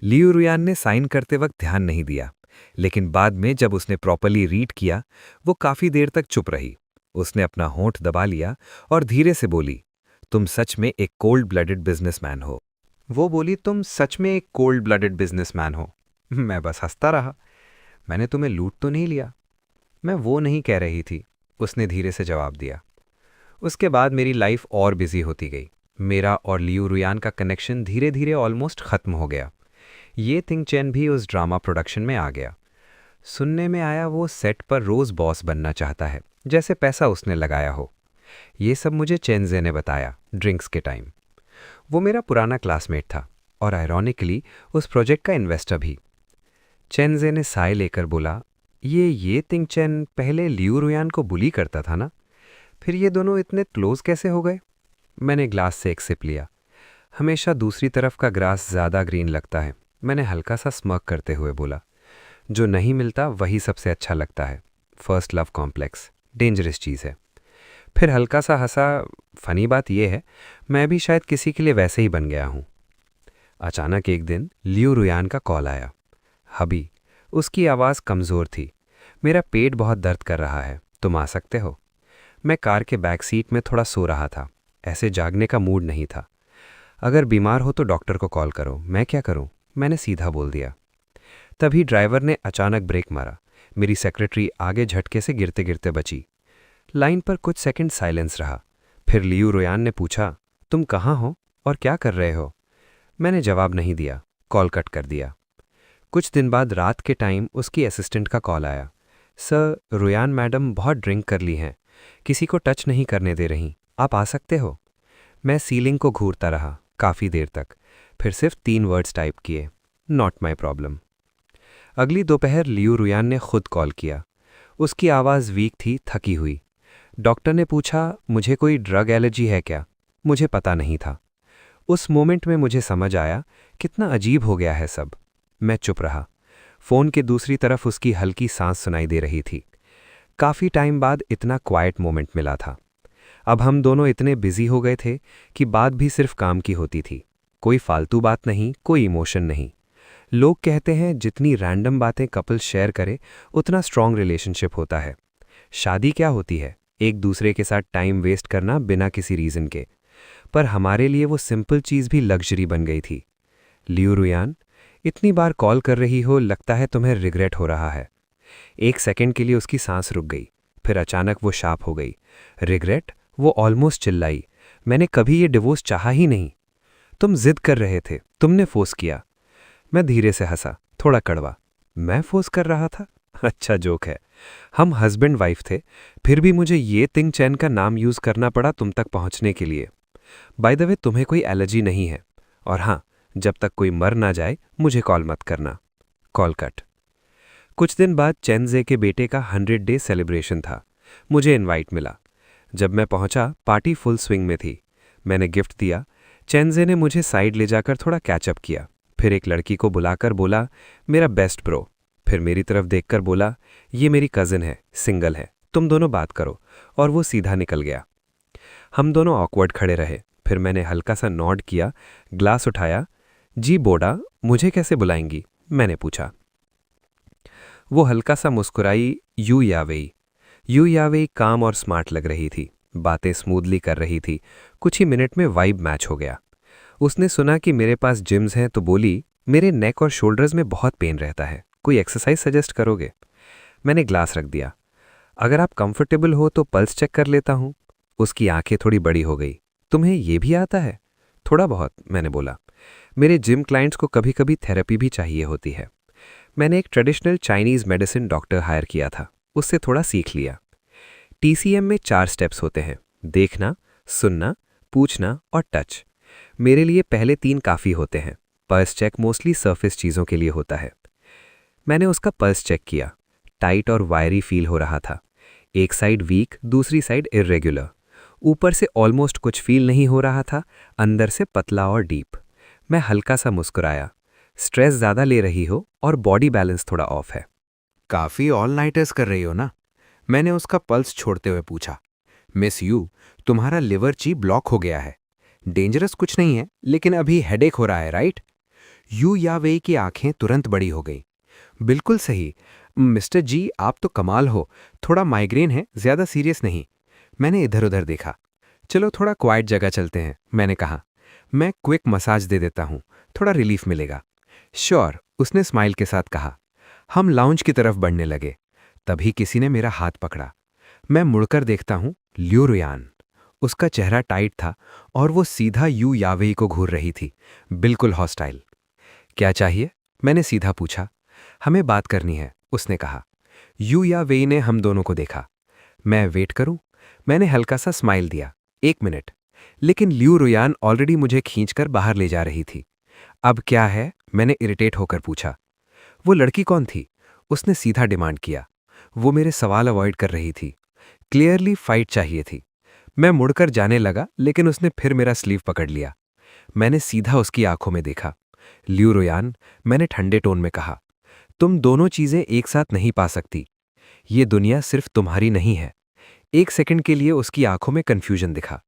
लियू रुयान ने साइन करते वक्त ध्यान नहीं दिया, लेकिन बाद में जब उसने प्रॉपर्ली रीड किया, वो काफी देर तक चुप रही। उसने अपना होंठ दबा लिया और धीरे से बोली, तुम सच में एक कोल्ड ब्लडेड बिजनेसमैन हो। वो बोली, तुम सच में एक कोल्ड ब्लडेड बिजनेसमैन हो। मैं बस हंसता रहा। मैंने तुम्हें लूट तो नहीं लिया। मैं वो नहीं कह रही थी, उसने धीरे से जवाब दिया। उसके बाद मेरी लाइफ और बिजी होती गई। मेरा और लियू रुयान का कनेक्शन धीरे धीरे ऑलमोस्ट खत्म हो गया। ये थिंग चैन भी उस ड्रामा प्रोडक्शन में आ गया। सुनने में आया वो सेट पर रोज बॉस बनना चाहता है, जैसे पैसा उसने लगाया हो। ये सब मुझे चेनजे ने बताया ड्रिंक्स के टाइम। वो मेरा पुराना क्लासमेट था और आयरॉनिकली उस प्रोजेक्ट का इन्वेस्टर भी। चेनजे ने साय लेकर बोला, ये थिंग चैन पहले लियू रुयान को बुली करता था ना? फिर ये दोनों इतने क्लोज कैसे हो गए? मैंने ग्लास से एक सिप लिया। हमेशा दूसरी तरफ का ग्रास ज़्यादा ग्रीन लगता है, मैंने हल्का सा स्मर्क करते हुए बोला। जो नहीं मिलता वही सबसे अच्छा लगता है। फर्स्ट लव कॉम्प्लेक्स डेंजरस चीज़ है। फिर हल्का सा हंसा। फनी बात यह है, मैं भी शायद किसी के लिए वैसे ही बन गया हूँ। अचानक एक दिन लियू रुयान का कॉल आया। हबी, उसकी आवाज़ कमज़ोर थी। मेरा पेट बहुत दर्द कर रहा है, तुम आ सकते हो? मैं कार के बैक सीट में थोड़ा सो रहा था, ऐसे जागने का मूड नहीं था। अगर बीमार हो तो डॉक्टर को कॉल करो, मैं क्या करूं? मैंने सीधा बोल दिया। तभी ड्राइवर ने अचानक ब्रेक मारा। मेरी सेक्रेटरी आगे झटके से गिरते गिरते बची। लाइन पर कुछ सेकंड साइलेंस रहा। फिर लियू रुयान ने पूछा, तुम कहाँ हो और क्या कर रहे हो? मैंने जवाब नहीं दिया, कॉल कट कर दिया। कुछ दिन बाद रात के टाइम उसकी असिस्टेंट का कॉल आया। सर, रुयान मैडम बहुत ड्रिंक कर ली हैं, किसी को टच नहीं करने दे रही, आप आ सकते हो? मैं सीलिंग को घूरता रहा काफ़ी देर तक, फिर सिर्फ 3 वर्ड्स टाइप किए, नॉट माई प्रॉब्लम। अगली दोपहर लियू रुयान ने खुद कॉल किया। उसकी आवाज़ वीक थी, थकी हुई। डॉक्टर ने पूछा, मुझे कोई ड्रग एलर्जी है क्या? मुझे पता नहीं था। उस मोमेंट में मुझे समझ आया कितना अजीब हो गया है सब। मैं चुप रहा। फ़ोन के दूसरी तरफ उसकी हल्की सांस सुनाई दे रही थी। काफ़ी टाइम बाद इतना क्वाइट मोमेंट मिला था। अब हम दोनों इतने बिजी हो गए थे कि बात भी सिर्फ काम की होती थी। कोई फालतू बात नहीं, कोई इमोशन नहीं। लोग कहते हैं जितनी रैंडम बातें कपल शेयर करे उतना स्ट्रॉन्ग रिलेशनशिप होता है। शादी क्या होती है? एक दूसरे के साथ टाइम वेस्ट करना बिना किसी रीज़न के। पर हमारे लिए वो सिंपल चीज़ भी लग्जरी बन गई थी। लियू रुयान, इतनी बार कॉल कर रही हो, लगता है तुम्हें रिग्रेट हो रहा है। एक सेकंड के लिए उसकी सांस रुक गई, फिर अचानक वो शार्प हो गई। रिग्रेट? वो ऑलमोस्ट चिल्लाई। मैंने कभी ये डिवोर्स चाहा ही नहीं। तुम जिद कर रहे थे, तुमने फोर्स किया। मैं धीरे से हंसा, थोड़ा कड़वा। मैं फोर्स कर रहा था? अच्छा जोक है। हम हस्बैंड वाइफ थे, फिर भी मुझे ये थिंग चैन का नाम यूज़ करना पड़ा तुम तक पहुंचने के लिए। बाय द वे, तुम्हें कोई एलर्जी नहीं है। और हाँ, जब तक कोई मर ना जाए मुझे कॉल मत करना। Call cut. कुछ दिन बाद चेनजे के बेटे का 100 डे सेलिब्रेशन था। मुझे इनवाइट मिला। जब मैं पहुंचा पार्टी फुल स्विंग में थी। मैंने गिफ्ट दिया। चेनजे ने मुझे साइड ले जाकर थोड़ा कैचअप किया। फिर एक लड़की को बुलाकर बोला, मेरा बेस्ट ब्रो। फिर मेरी तरफ देखकर बोला, ये मेरी कज़िन है, सिंगल है, तुम दोनों बात करो। और वो सीधा निकल गया। हम दोनों ऑकवर्ड खड़े रहे। फिर मैंने हल्का सा नॉड किया, ग्लास उठाया। जी बोडा, मुझे कैसे बुलाएंगी? मैंने पूछा। वो हल्का सा मुस्कुराई। यू यावेई। यू यावेई काम और स्मार्ट लग रही थी, बातें स्मूथली कर रही थी। कुछ ही मिनट में वाइब मैच हो गया। उसने सुना कि मेरे पास जिम्स हैं तो बोली, मेरे नेक और शोल्डर्स में बहुत पेन रहता है, कोई एक्सरसाइज सजेस्ट करोगे? मैंने ग्लास रख दिया। अगर आप कंफर्टेबल हो तो पल्स चेक कर लेता हूँ। उसकी आंखें थोड़ी बड़ी हो गई। तुम्हें ये भी आता है? थोड़ा बहुत, मैंने बोला। मेरे जिम क्लाइंट्स को कभी कभी थेरेपी भी चाहिए होती है। मैंने एक traditional Chinese medicine doctor hire किया था, उससे थोड़ा सीख लिया। TCM में 4 स्टेप्स होते हैं, देखना, सुनना, पूछना और टच। मेरे लिए पहले 3 काफ़ी होते हैं। पल्स चेक मोस्टली सरफेस चीज़ों के लिए होता है। मैंने उसका पल्स चेक किया। टाइट और वायरी फील हो रहा था। एक साइड वीक, दूसरी साइड इर्रेगुलर। ऊपर से ऑलमोस्ट कुछ फील नहीं हो रहा था, अंदर से पतला और डीप। मैं हल्का सा मुस्कुराया। स्ट्रेस ज़्यादा ले रही हो और बॉडी बैलेंस थोड़ा ऑफ है। काफ़ी ऑल नाइटर्स कर रही हो ना? मैंने उसका पल्स छोड़ते हुए पूछा। मिस यू, तुम्हारा लिवर ची ब्लॉक हो गया है। डेंजरस कुछ नहीं है, लेकिन अभी हेडेक हो रहा है, राइट? यू यावेई की आंखें तुरंत बड़ी हो गईं। बिल्कुल सही। मिस्टर जी, आप तो कमाल हो। थोड़ा माइग्रेन है, ज़्यादा सीरियस नहीं। मैंने इधर उधर देखा। चलो थोड़ा क्वाइट जगह चलते हैं, मैंने कहा। मैं क्विक मसाज दे देता हूँ, थोड़ा रिलीफ मिलेगा। श्योर, उसने स्माइल के साथ कहा। हम लाउंज की तरफ बढ़ने लगे। तभी किसी ने मेरा हाथ पकड़ा। मैं मुड़कर देखता हूँ, लियू रुयान। उसका चेहरा टाइट था और वो सीधा यू यावेई को घूर रही थी, बिल्कुल हॉस्टाइल। क्या चाहिए? मैंने सीधा पूछा। हमें बात करनी है, उसने कहा। यू यावेई ने हम दोनों को देखा। मैं वेट करूं? मैंने हल्का सा स्माइल दिया। 1 मिनट। लेकिन लियू रुयान ऑलरेडी मुझे खींचकर बाहर ले जा रही थी। अब क्या है? मैंने इरिटेट होकर पूछा। वो लड़की कौन थी? उसने सीधा डिमांड किया। वो मेरे सवाल अवॉइड कर रही थी। क्लियरली फाइट चाहिए थी। मैं मुड़कर जाने लगा, लेकिन उसने फिर मेरा स्लीव पकड़ लिया। मैंने सीधा उसकी आंखों में देखा। लियू रुयान, मैंने ठंडे टोन में कहा, तुम दोनों चीजें एक साथ नहीं पा सकती। ये दुनिया सिर्फ तुम्हारी नहीं है। 1 सेकंड के लिए उसकी आंखों में कंफ्यूजन दिखा।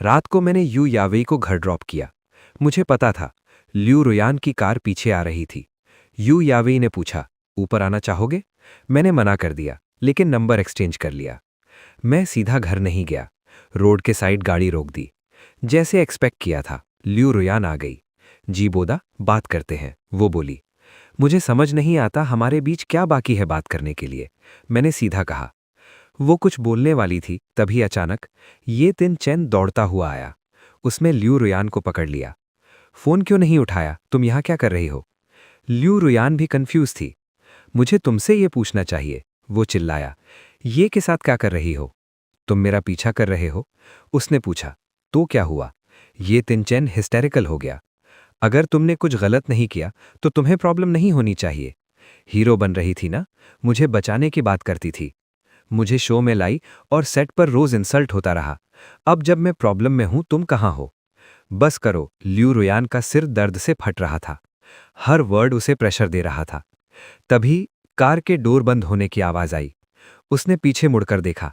रात को मैंने यू यावेई को घर ड्रॉप किया। मुझे पता था लियू रुयान की कार पीछे आ रही थी। यू यावेई ने पूछा, ऊपर आना चाहोगे? मैंने मना कर दिया, लेकिन नंबर एक्सचेंज कर लिया। मैं सीधा घर नहीं गया। रोड के साइड गाड़ी रोक दी। जैसे एक्सपेक्ट किया था, लियू रुयान आ गई। जी बोदा, बात करते हैं, वो बोली। मुझे समझ नहीं आता हमारे बीच क्या बाकी है बात करने के लिए, मैंने सीधा कहा। वो कुछ बोलने वाली थी, तभी अचानक ये तिन चैन दौड़ता हुआ आया। उसमें लियू रुयान को पकड़ लिया। फोन क्यों नहीं उठाया? तुम यहाँ क्या कर रही हो? लियू रुयान भी कंफ्यूज थी। मुझे तुमसे ये पूछना चाहिए, वो चिल्लाया। ये के साथ क्या कर रही हो? तुम मेरा पीछा कर रहे हो? उसने पूछा। तो क्या हुआ? ये तिनचैन हिस्टेरिकल हो गया। अगर तुमने कुछ गलत नहीं किया तो तुम्हें प्रॉब्लम नहीं होनी चाहिए। हीरो बन रही थी ना, मुझे बचाने की बात करती थी। मुझे शो में लाई और सेट पर रोज इंसल्ट होता रहा। अब जब मैं प्रॉब्लम में हूं, तुम कहाँ हो? बस करो। लियू रुयान का सिर दर्द से फट रहा था। हर वर्ड उसे प्रेशर दे रहा था। तभी कार के डोर बंद होने की आवाज आई। उसने पीछे मुड़कर देखा।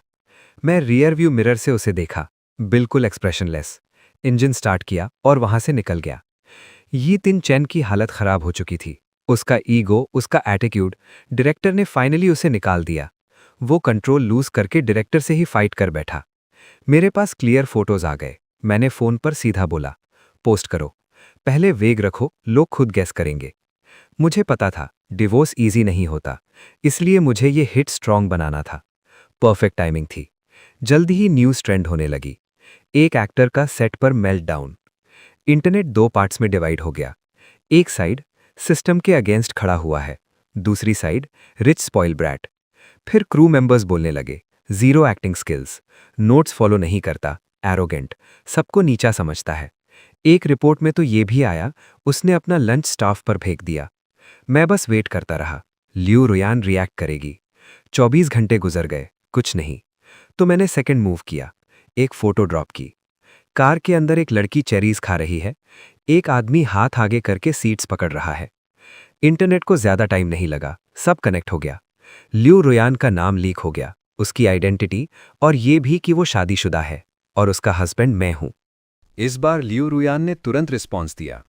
मैं रियर व्यू मिरर से उसे देखा, बिल्कुल एक्सप्रेशनलेस। इंजन स्टार्ट किया और वहां से निकल गया। ये तिन चैन की हालत खराब हो चुकी थी। उसका ईगो, उसका एटीट्यूड, डायरेक्टर ने फाइनली उसे निकाल दिया। वो कंट्रोल लूज करके डायरेक्टर से ही फाइट कर बैठा। मेरे पास क्लियर फोटोज आ गए। मैंने फोन पर सीधा बोला, पोस्ट करो। पहले वेग रखो, लोग खुद गैस करेंगे। मुझे पता था डिवोर्स इजी नहीं होता, इसलिए मुझे ये हिट स्ट्रॉन्ग बनाना था। परफेक्ट टाइमिंग थी। जल्दी ही न्यूज़ ट्रेंड होने लगी। एक एक्टर का सेट पर मेल्ट डाउन। इंटरनेट 2 पार्ट्स में डिवाइड हो गया। एक साइड सिस्टम के अगेंस्ट खड़ा हुआ है, दूसरी साइड रिच स्पॉइल ब्रैट। फिर क्रू मेंबर्स बोलने लगे, zero acting skills, notes follow नहीं करता, एरोगेंट, सबको नीचा समझता है। एक रिपोर्ट में तो ये भी आया, उसने अपना लंच स्टाफ पर फेंक दिया। मैं बस वेट करता रहा, लियू रुयान रिएक्ट करेगी। 24 घंटे गुजर गए, कुछ नहीं। तो मैंने सेकंड मूव किया, एक फोटो ड्रॉप की। कार के अंदर एक लड़की चेरीज खा रही है, एक आदमी हाथ आगे करके सीट्स पकड़ रहा है। इंटरनेट को ज्यादा टाइम नहीं लगा, सब कनेक्ट हो गया। लियू रुयान का नाम लीक हो गया, उसकी आइडेंटिटी, और ये भी कि वो शादीशुदा है और उसका हस्बैंड मैं हूं। इस बार लियू रुयान ने तुरंत रिस्पॉन्स दिया,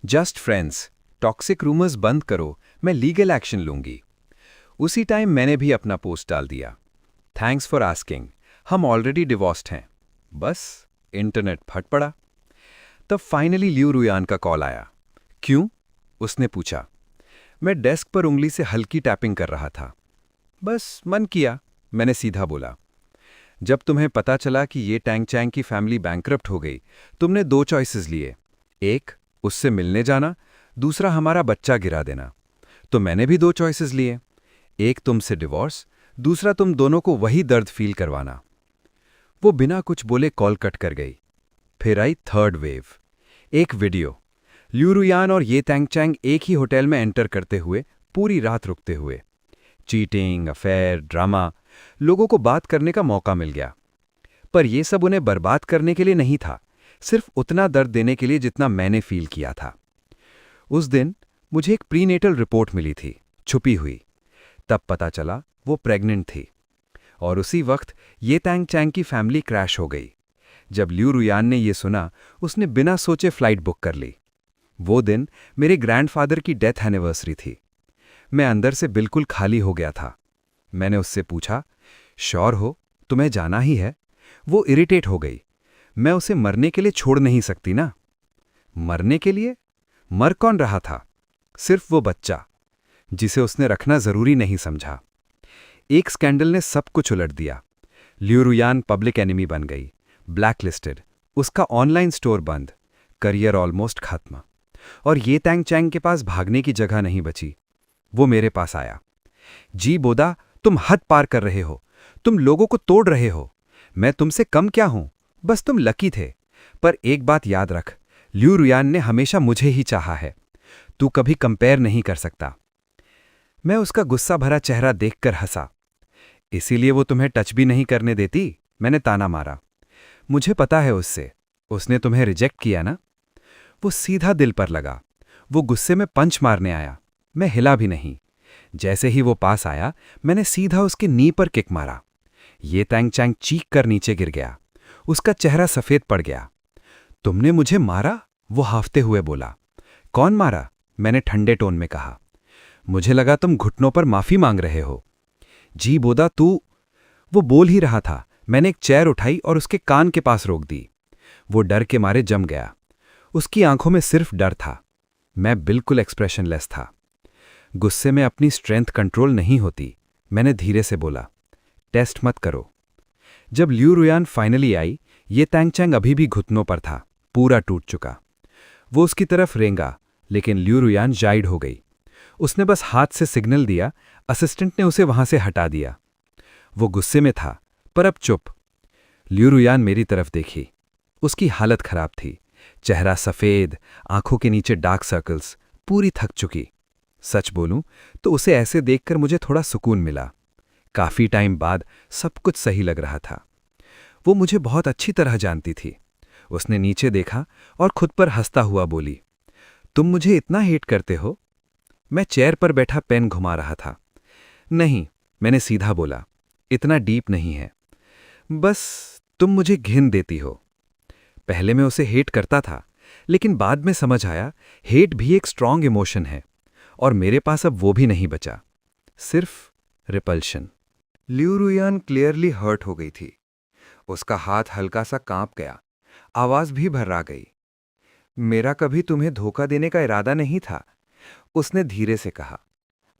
जस्ट फ्रेंड्स, टॉक्सिक रूमर्स बंद करो, मैं लीगल एक्शन लूंगी। उसी टाइम मैंने भी अपना पोस्ट डाल दिया, थैंक्स फॉर आस्किंग, हम ऑलरेडी डिवोर्स्ड हैं। बस इंटरनेट फट पड़ा। तब फाइनली लियू रुयान का कॉल आया। क्यों? उसने पूछा। मैं डेस्क पर उंगली से हल्की टैपिंग कर रहा था। बस मन किया, मैंने सीधा बोला। जब तुम्हें पता चला कि ये टैंग चैंग की फैमिली बैंकरप्ट हो गई, तुमने 2 चॉइसेस लिए, एक उससे मिलने जाना, दूसरा हमारा बच्चा गिरा देना। तो मैंने भी 2 चॉइसेस लिए, एक तुमसे डिवोर्स, दूसरा तुम दोनों को वही दर्द फील करवाना। वो बिना कुछ बोले कॉल कट कर गई। फिर आई थर्ड वेव। एक वीडियो, लियू रुयान और ये टैंग चैंग एक ही होटल में एंटर करते हुए, पूरी रात रुकते हुए। चीटिंग, अफेयर, ड्रामा, लोगों को बात करने का मौका मिल गया। पर यह सब उन्हें बर्बाद करने के लिए नहीं था, सिर्फ उतना दर्द देने के लिए जितना मैंने फील किया था। उस दिन मुझे एक प्रीनेटल रिपोर्ट मिली थी, छुपी हुई। तब पता चला वो प्रेग्नेंट थी। और उसी वक्त ये टैंग चैंग की फैमिली क्रैश हो गई। जब लियू रुयान ने यह सुना, उसने बिना सोचे फ्लाइट बुक कर ली। वो दिन मेरे ग्रैंडफादर की डेथ एनिवर्सरी थी। मैं अंदर से बिल्कुल खाली हो गया था। मैंने उससे पूछा, श्योर हो तुम्हें जाना ही है? वो इरिटेट हो गई। मैं उसे मरने के लिए छोड़ नहीं सकती ना। मरने के लिए? मर कौन रहा था? सिर्फ वो बच्चा, जिसे उसने रखना जरूरी नहीं समझा। एक स्कैंडल ने सब कुछ उलट दिया। लियू रुयान पब्लिक एनिमी बन गई, ब्लैकलिस्टेड, उसका ऑनलाइन स्टोर बंद, करियर ऑलमोस्ट खत्म। और ये टैंग चैंग के पास भागने की जगह नहीं बची। वो मेरे पास आया। जी बोदा, तुम हद पार कर रहे हो, तुम लोगों को तोड़ रहे हो। मैं तुमसे कम क्या हूं, बस तुम लकी थे। पर एक बात याद रख, लियू रुयान ने हमेशा मुझे ही चाहा है, तू कभी कंपेयर नहीं कर सकता। मैं उसका गुस्सा भरा चेहरा देखकर हंसा। इसीलिए वो तुम्हें टच भी नहीं करने देती? मैंने ताना मारा। मुझे पता है उसने तुम्हें रिजेक्ट किया ना। वो सीधा दिल पर लगा। वो गुस्से में पंच मारने आया। मैं हिला भी नहीं। जैसे ही वो पास आया, मैंने सीधा उसके नी पर किक मारा। ये टैंग चैंग चीख कर नीचे गिर गया। उसका चेहरा सफेद पड़ गया। तुमने मुझे मारा? वो हाफते हुए बोला। कौन मारा? मैंने ठंडे टोन में कहा। मुझे लगा तुम घुटनों पर माफी मांग रहे हो। जी बोदा तू। वो बोल ही रहा था, मैंने एक चेयर उठाई और उसके कान के पास रोक दी। वो डर के मारे जम गया। उसकी आंखों में सिर्फ डर था। मैं बिल्कुल एक्सप्रेशनलेस था। गुस्से में अपनी स्ट्रेंथ कंट्रोल नहीं होती। मैंने धीरे से बोला, टेस्ट मत करो। जब लियू रुयान फाइनली आई, ये टैंग चैंग अभी भी घुटनों पर था, पूरा टूट चुका। वो उसकी तरफ रेंगा, लेकिन लियू रुयान जाइड हो गई। उसने बस हाथ से सिग्नल दिया, असिस्टेंट ने उसे वहां से हटा दिया। वो गुस्से में था, पर अब चुप। लियू रुयान मेरी तरफ देखी। उसकी हालत खराब थी, चेहरा सफेद, आंखों के नीचे डार्क सर्कल्स, पूरी थक चुकी। सच बोलूं तो उसे ऐसे देखकर मुझे थोड़ा सुकून मिला। काफी टाइम बाद सब कुछ सही लग रहा था। वो मुझे बहुत अच्छी तरह जानती थी। उसने नीचे देखा और खुद पर हंसता हुआ बोली, तुम मुझे इतना हेट करते हो? मैं चेयर पर बैठा पेन घुमा रहा था। नहीं, मैंने सीधा बोला, इतना डीप नहीं है। बस तुम मुझे घिन देती हो। पहले मैं उसे हेट करता था, लेकिन बाद में समझ आया हेट भी एक स्ट्रांग इमोशन है, और मेरे पास अब वो भी नहीं बचा, सिर्फ रिपल्शन। लियू रुयान क्लियरली हर्ट हो गई थी। उसका हाथ हल्का सा कांप गया, आवाज भी भर्रा गई। मेरा कभी तुम्हें धोखा देने का इरादा नहीं था, उसने धीरे से कहा।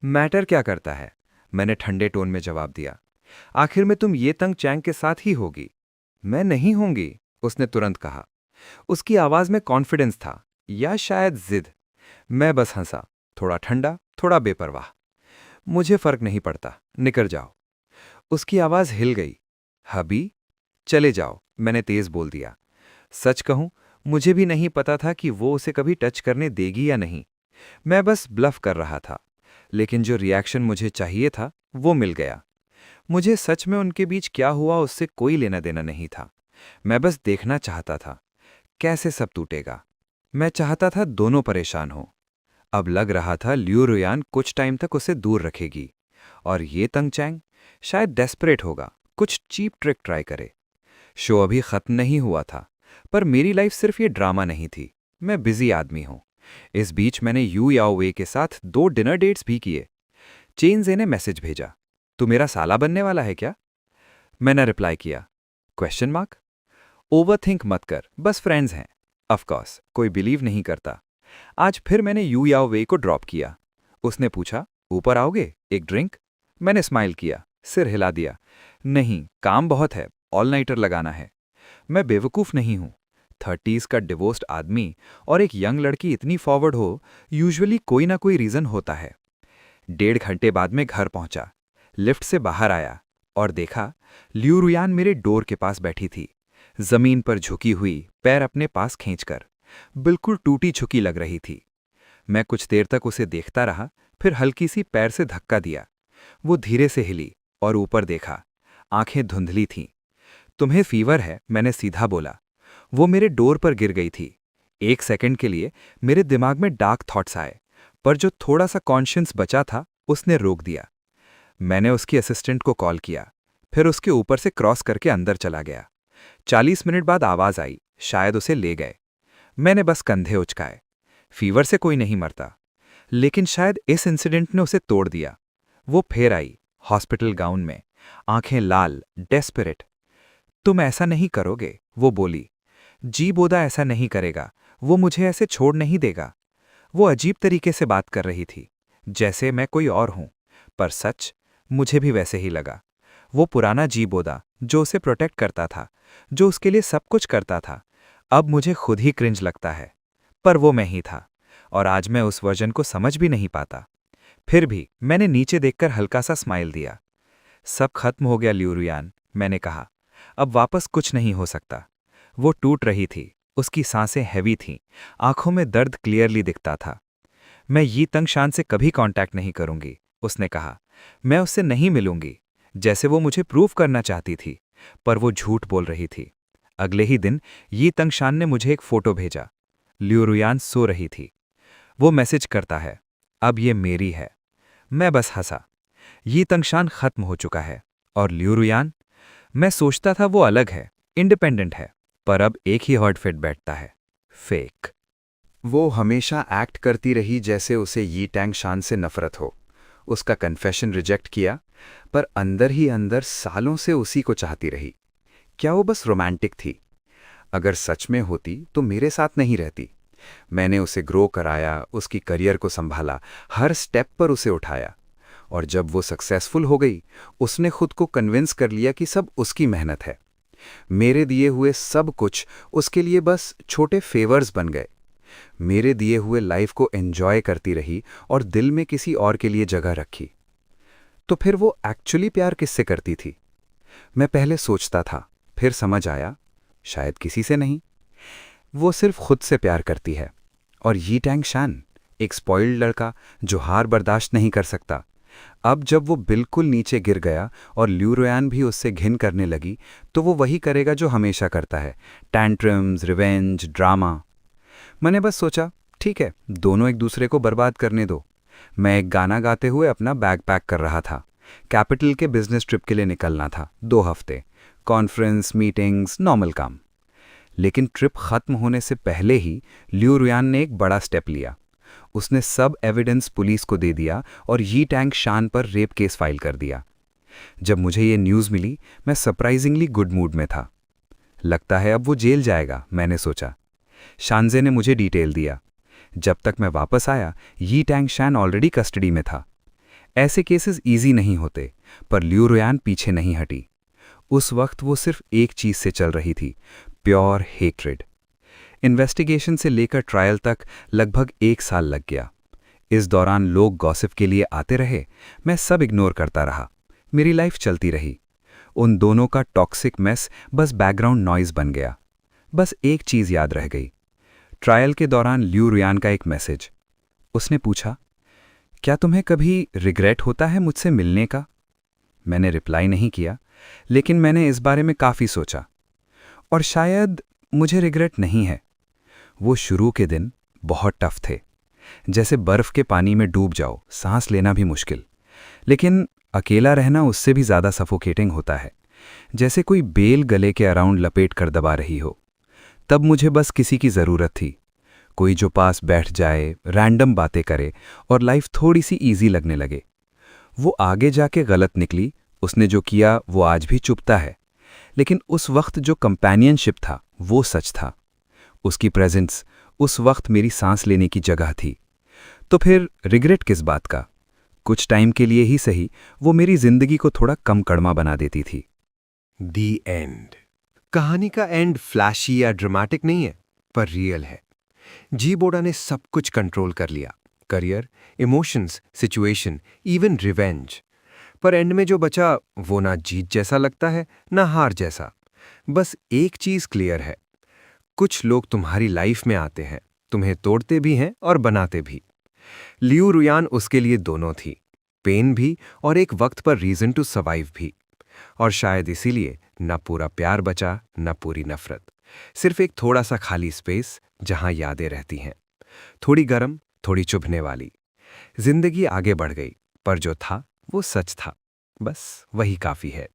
मैटर क्या करता है? मैंने ठंडे टोन में जवाब दिया। आखिर में तुम ये टैंग चैंग के साथ ही होगी। मैं नहीं होंगी, उसने तुरंत कहा। उसकी आवाज में कॉन्फिडेंस था, या शायद जिद। मैं बस हंसा, थोड़ा ठंडा, थोड़ा बेपरवाह। मुझे फर्क नहीं पड़ता, निकल जाओ। उसकी आवाज हिल गई। हबी, चले जाओ, मैंने तेज बोल दिया। सच कहूं, मुझे भी नहीं पता था कि वो उसे कभी टच करने देगी या नहीं। मैं बस ब्लफ कर रहा था, लेकिन जो रिएक्शन मुझे चाहिए था वो मिल गया। मुझे सच में उनके बीच क्या हुआ उससे कोई लेना देना नहीं था। मैं बस देखना चाहता था कैसे सब टूटेगा। मैं चाहता था दोनों परेशान हों। अब लग रहा था लियू रुयान कुछ टाइम तक उसे दूर रखेगी, और ये तंग चैंग शायद डेस्परेट होगा, कुछ चीप ट्रिक ट्राई करे। शो अभी खत्म नहीं हुआ था, पर मेरी लाइफ सिर्फ ये ड्रामा नहीं थी। मैं बिजी आदमी हूं। इस बीच मैंने यू याओ वे के साथ 2 डिनर डेट्स भी किए। चेन जे ने मैसेज भेजा, तू मेरा साला बनने वाला है क्या? मैंने रिप्लाई किया, क्वेश्चन मार्क। ओवरथिंक मत कर, बस फ्रेंड्स हैं। ऑफकोर्स कोई बिलीव नहीं करता। आज फिर मैंने यू याओ वे को ड्रॉप किया। उसने पूछा, ऊपर आओगे, एक ड्रिंक? मैंने स्माइल किया, सिर हिला दिया, नहीं, काम बहुत है, ऑल नाइटर लगाना है। मैं बेवकूफ़ नहीं हूं। 30s का डिवोर्स्ड आदमी और एक यंग लड़की इतनी फॉरवर्ड हो, यूजुअली कोई ना कोई रीज़न होता है। 1.5 घंटे बाद में घर पहुंचा, लिफ्ट से बाहर आया और देखा लियू रुयान मेरे डोर के पास बैठी थी, जमीन पर झुकी हुई, पैर अपने पास खींचकर। बिल्कुल टूटी झुकी लग रही थी। मैं कुछ देर तक उसे देखता रहा, फिर हल्की सी पैर से धक्का दिया। वो धीरे से हिली और ऊपर देखा। आंखें धुंधली थीं। तुम्हें फीवर है, मैंने सीधा बोला। वो मेरे डोर पर गिर गई थी। 1 सेकंड के लिए मेरे दिमाग में डार्क थॉट्स आए, पर जो थोड़ा सा कॉन्शियस बचा था उसने रोक दिया। मैंने उसकी असिस्टेंट को कॉल किया, फिर उसके ऊपर से क्रॉस करके अंदर चला गया। 40 मिनट बाद आवाज आई, शायद उसे ले गए। मैंने बस कंधे उचकाए। फीवर से कोई नहीं मरता, लेकिन शायद इस इंसिडेंट ने उसे तोड़ दिया। वो फिर आई, हॉस्पिटल गाउन में, आंखें लाल, डेस्परेट। तुम ऐसा नहीं करोगे, वो बोली। जी बोदा ऐसा नहीं करेगा, वो मुझे ऐसे छोड़ नहीं देगा। वो अजीब तरीके से बात कर रही थी, जैसे मैं कोई और हूं, पर सच मुझे भी वैसे ही लगा। वो पुराना जी बोदा जो उसे प्रोटेक्ट करता था, जो उसके लिए सब कुछ करता था, अब मुझे खुद ही क्रिंज लगता है। पर वो मैं ही था, और आज मैं उस वर्जन को समझ भी नहीं पाता। फिर भी मैंने नीचे देखकर हल्का सा स्माइल दिया। सब खत्म हो गया लियू रुयान, मैंने कहा। अब वापस कुछ नहीं हो सकता। वो टूट रही थी, उसकी सांसें हैवी थीं, आंखों में दर्द क्लियरली दिखता था। मैं यी तंग शान से कभी कांटेक्ट नहीं करूंगी, उसने कहा। मैं उससे नहीं मिलूंगी, जैसे वो मुझे प्रूव करना चाहती थी, पर वो झूठ बोल रही थी। अगले ही दिन यी तंग शान ने मुझे एक फोटो भेजा। लियू रुयान सो रही थी। वो मैसेज करता है, अब ये मेरी है। मैं बस हंसा। यी तंग शान खत्म हो चुका है, और लियू रुयान? मैं सोचता था वो अलग है, इंडिपेंडेंट है, पर अब एक ही हर्ट फिट बैठता है, फेक। वो हमेशा एक्ट करती रही जैसे उसे यी टैंग शान से नफरत हो। उसका कन्फेशन रिजेक्ट किया, पर अंदर ही अंदर सालों से उसी को चाहती रही। क्या वो बस रोमांटिक थी? अगर सच में होती तो मेरे साथ नहीं रहती। मैंने उसे ग्रो कराया, उसकी करियर को संभाला, हर स्टेप पर उसे उठाया। और जब वो सक्सेसफुल हो गई, उसने खुद को कन्विंस कर लिया कि सब उसकी मेहनत है। मेरे दिए हुए सब कुछ उसके लिए बस छोटे फेवर्स बन गए। मेरे दिए हुए लाइफ को एंजॉय करती रही और दिल में किसी और के लिए जगह रखी। तो फिर वो एक्चुअली प्यार किससे करती थी? मैं पहले सोचता था, फिर समझ आया, शायद किसी से नहीं। वो सिर्फ खुद से प्यार करती है। और यी टैंग शान, एक स्पॉइल्ड लड़का जो हार बर्दाश्त नहीं कर सकता। अब जब वो बिल्कुल नीचे गिर गया और लियू रुयान भी उससे घिन करने लगी, तो वो वही करेगा जो हमेशा करता है, टैंट्रम्स, रिवेंज, ड्रामा। मैंने बस सोचा, ठीक है, दोनों एक दूसरे को बर्बाद करने दो। मैं एक गाना गाते हुए अपना बैग पैक कर रहा था। कैपिटल के बिजनेस ट्रिप के लिए निकलना था, 2 हफ्ते, कॉन्फ्रेंस, मीटिंग्स, नॉर्मल काम। लेकिन ट्रिप खत्म होने से पहले ही लियू रुयान ने एक बड़ा स्टेप लिया। उसने सब एविडेंस पुलिस को दे दिया और यी टैंग शान पर रेप केस फाइल कर दिया। जब मुझे ये न्यूज़ मिली, मैं सरप्राइजिंगली गुड मूड में था। लगता है अब वो जेल जाएगा, मैंने सोचा। शानजे ने मुझे डिटेल दिया। जब तक मैं वापस आया, यी टैंग शान ऑलरेडी कस्टडी में था। ऐसे केसेस इजी नहीं होते, पर लियू रुयान पीछे नहीं हटी। उस वक्त वो सिर्फ एक चीज से चल रही थी, प्योर हेट्रेड। इन्वेस्टिगेशन से लेकर ट्रायल तक लगभग 1 साल लग गया। इस दौरान लोग गॉसिप के लिए आते रहे, मैं सब इग्नोर करता रहा। मेरी लाइफ चलती रही। उन दोनों का टॉक्सिक मेस बस बैकग्राउंड नॉइज बन गया। बस एक चीज याद रह गई, ट्रायल के दौरान ल्यू रुयान का एक मैसेज। उसने पूछा, क्या तुम्हें कभी रिग्रेट होता है मुझसे मिलने का? मैंने रिप्लाई नहीं किया, लेकिन मैंने इस बारे में काफ़ी सोचा। और शायद मुझे रिग्रेट नहीं है। वो शुरू के दिन बहुत टफ थे, जैसे बर्फ के पानी में डूब जाओ, सांस लेना भी मुश्किल। लेकिन अकेला रहना उससे भी ज़्यादा सफोकेटिंग होता है, जैसे कोई बेल गले के अराउंड लपेट कर दबा रही हो। तब मुझे बस किसी की ज़रूरत थी, कोई जो पास बैठ जाए, रैंडम बातें करे और लाइफ थोड़ी सी ईजी लगने लगे। वो आगे जाके गलत निकली, उसने जो किया वो आज भी चुभता है, लेकिन उस वक्त जो कंपेनियनशिप था वो सच था। उसकी प्रेजेंस उस वक्त मेरी सांस लेने की जगह थी। तो फिर रिग्रेट किस बात का? कुछ टाइम के लिए ही सही, वो मेरी जिंदगी को थोड़ा कम कड़वा बना देती थी। दी एंड। कहानी का एंड फ्लैशी या ड्रामेटिक नहीं है, पर रियल है। जी बोडा ने सब कुछ कंट्रोल कर लिया, career, emotions, situation, even revenge. पर एंड में जो बचा वो ना जीत जैसा लगता है ना हार जैसा। बस एक चीज क्लियर है, कुछ लोग तुम्हारी लाइफ में आते हैं, तुम्हें तोड़ते भी हैं और बनाते भी। लियू रुयान उसके लिए दोनों थी, पेन भी और एक वक्त पर रीजन टू सर्वाइव भी। और शायद इसीलिए न पूरा प्यार बचा न पूरी नफरत, सिर्फ एक थोड़ा सा खाली स्पेस जहां यादें रहती हैं, थोड़ी गर्म, थोड़ी चुभने वाली। जिंदगी आगे बढ़ गई, पर जो था वो सच था, बस वही काफी है।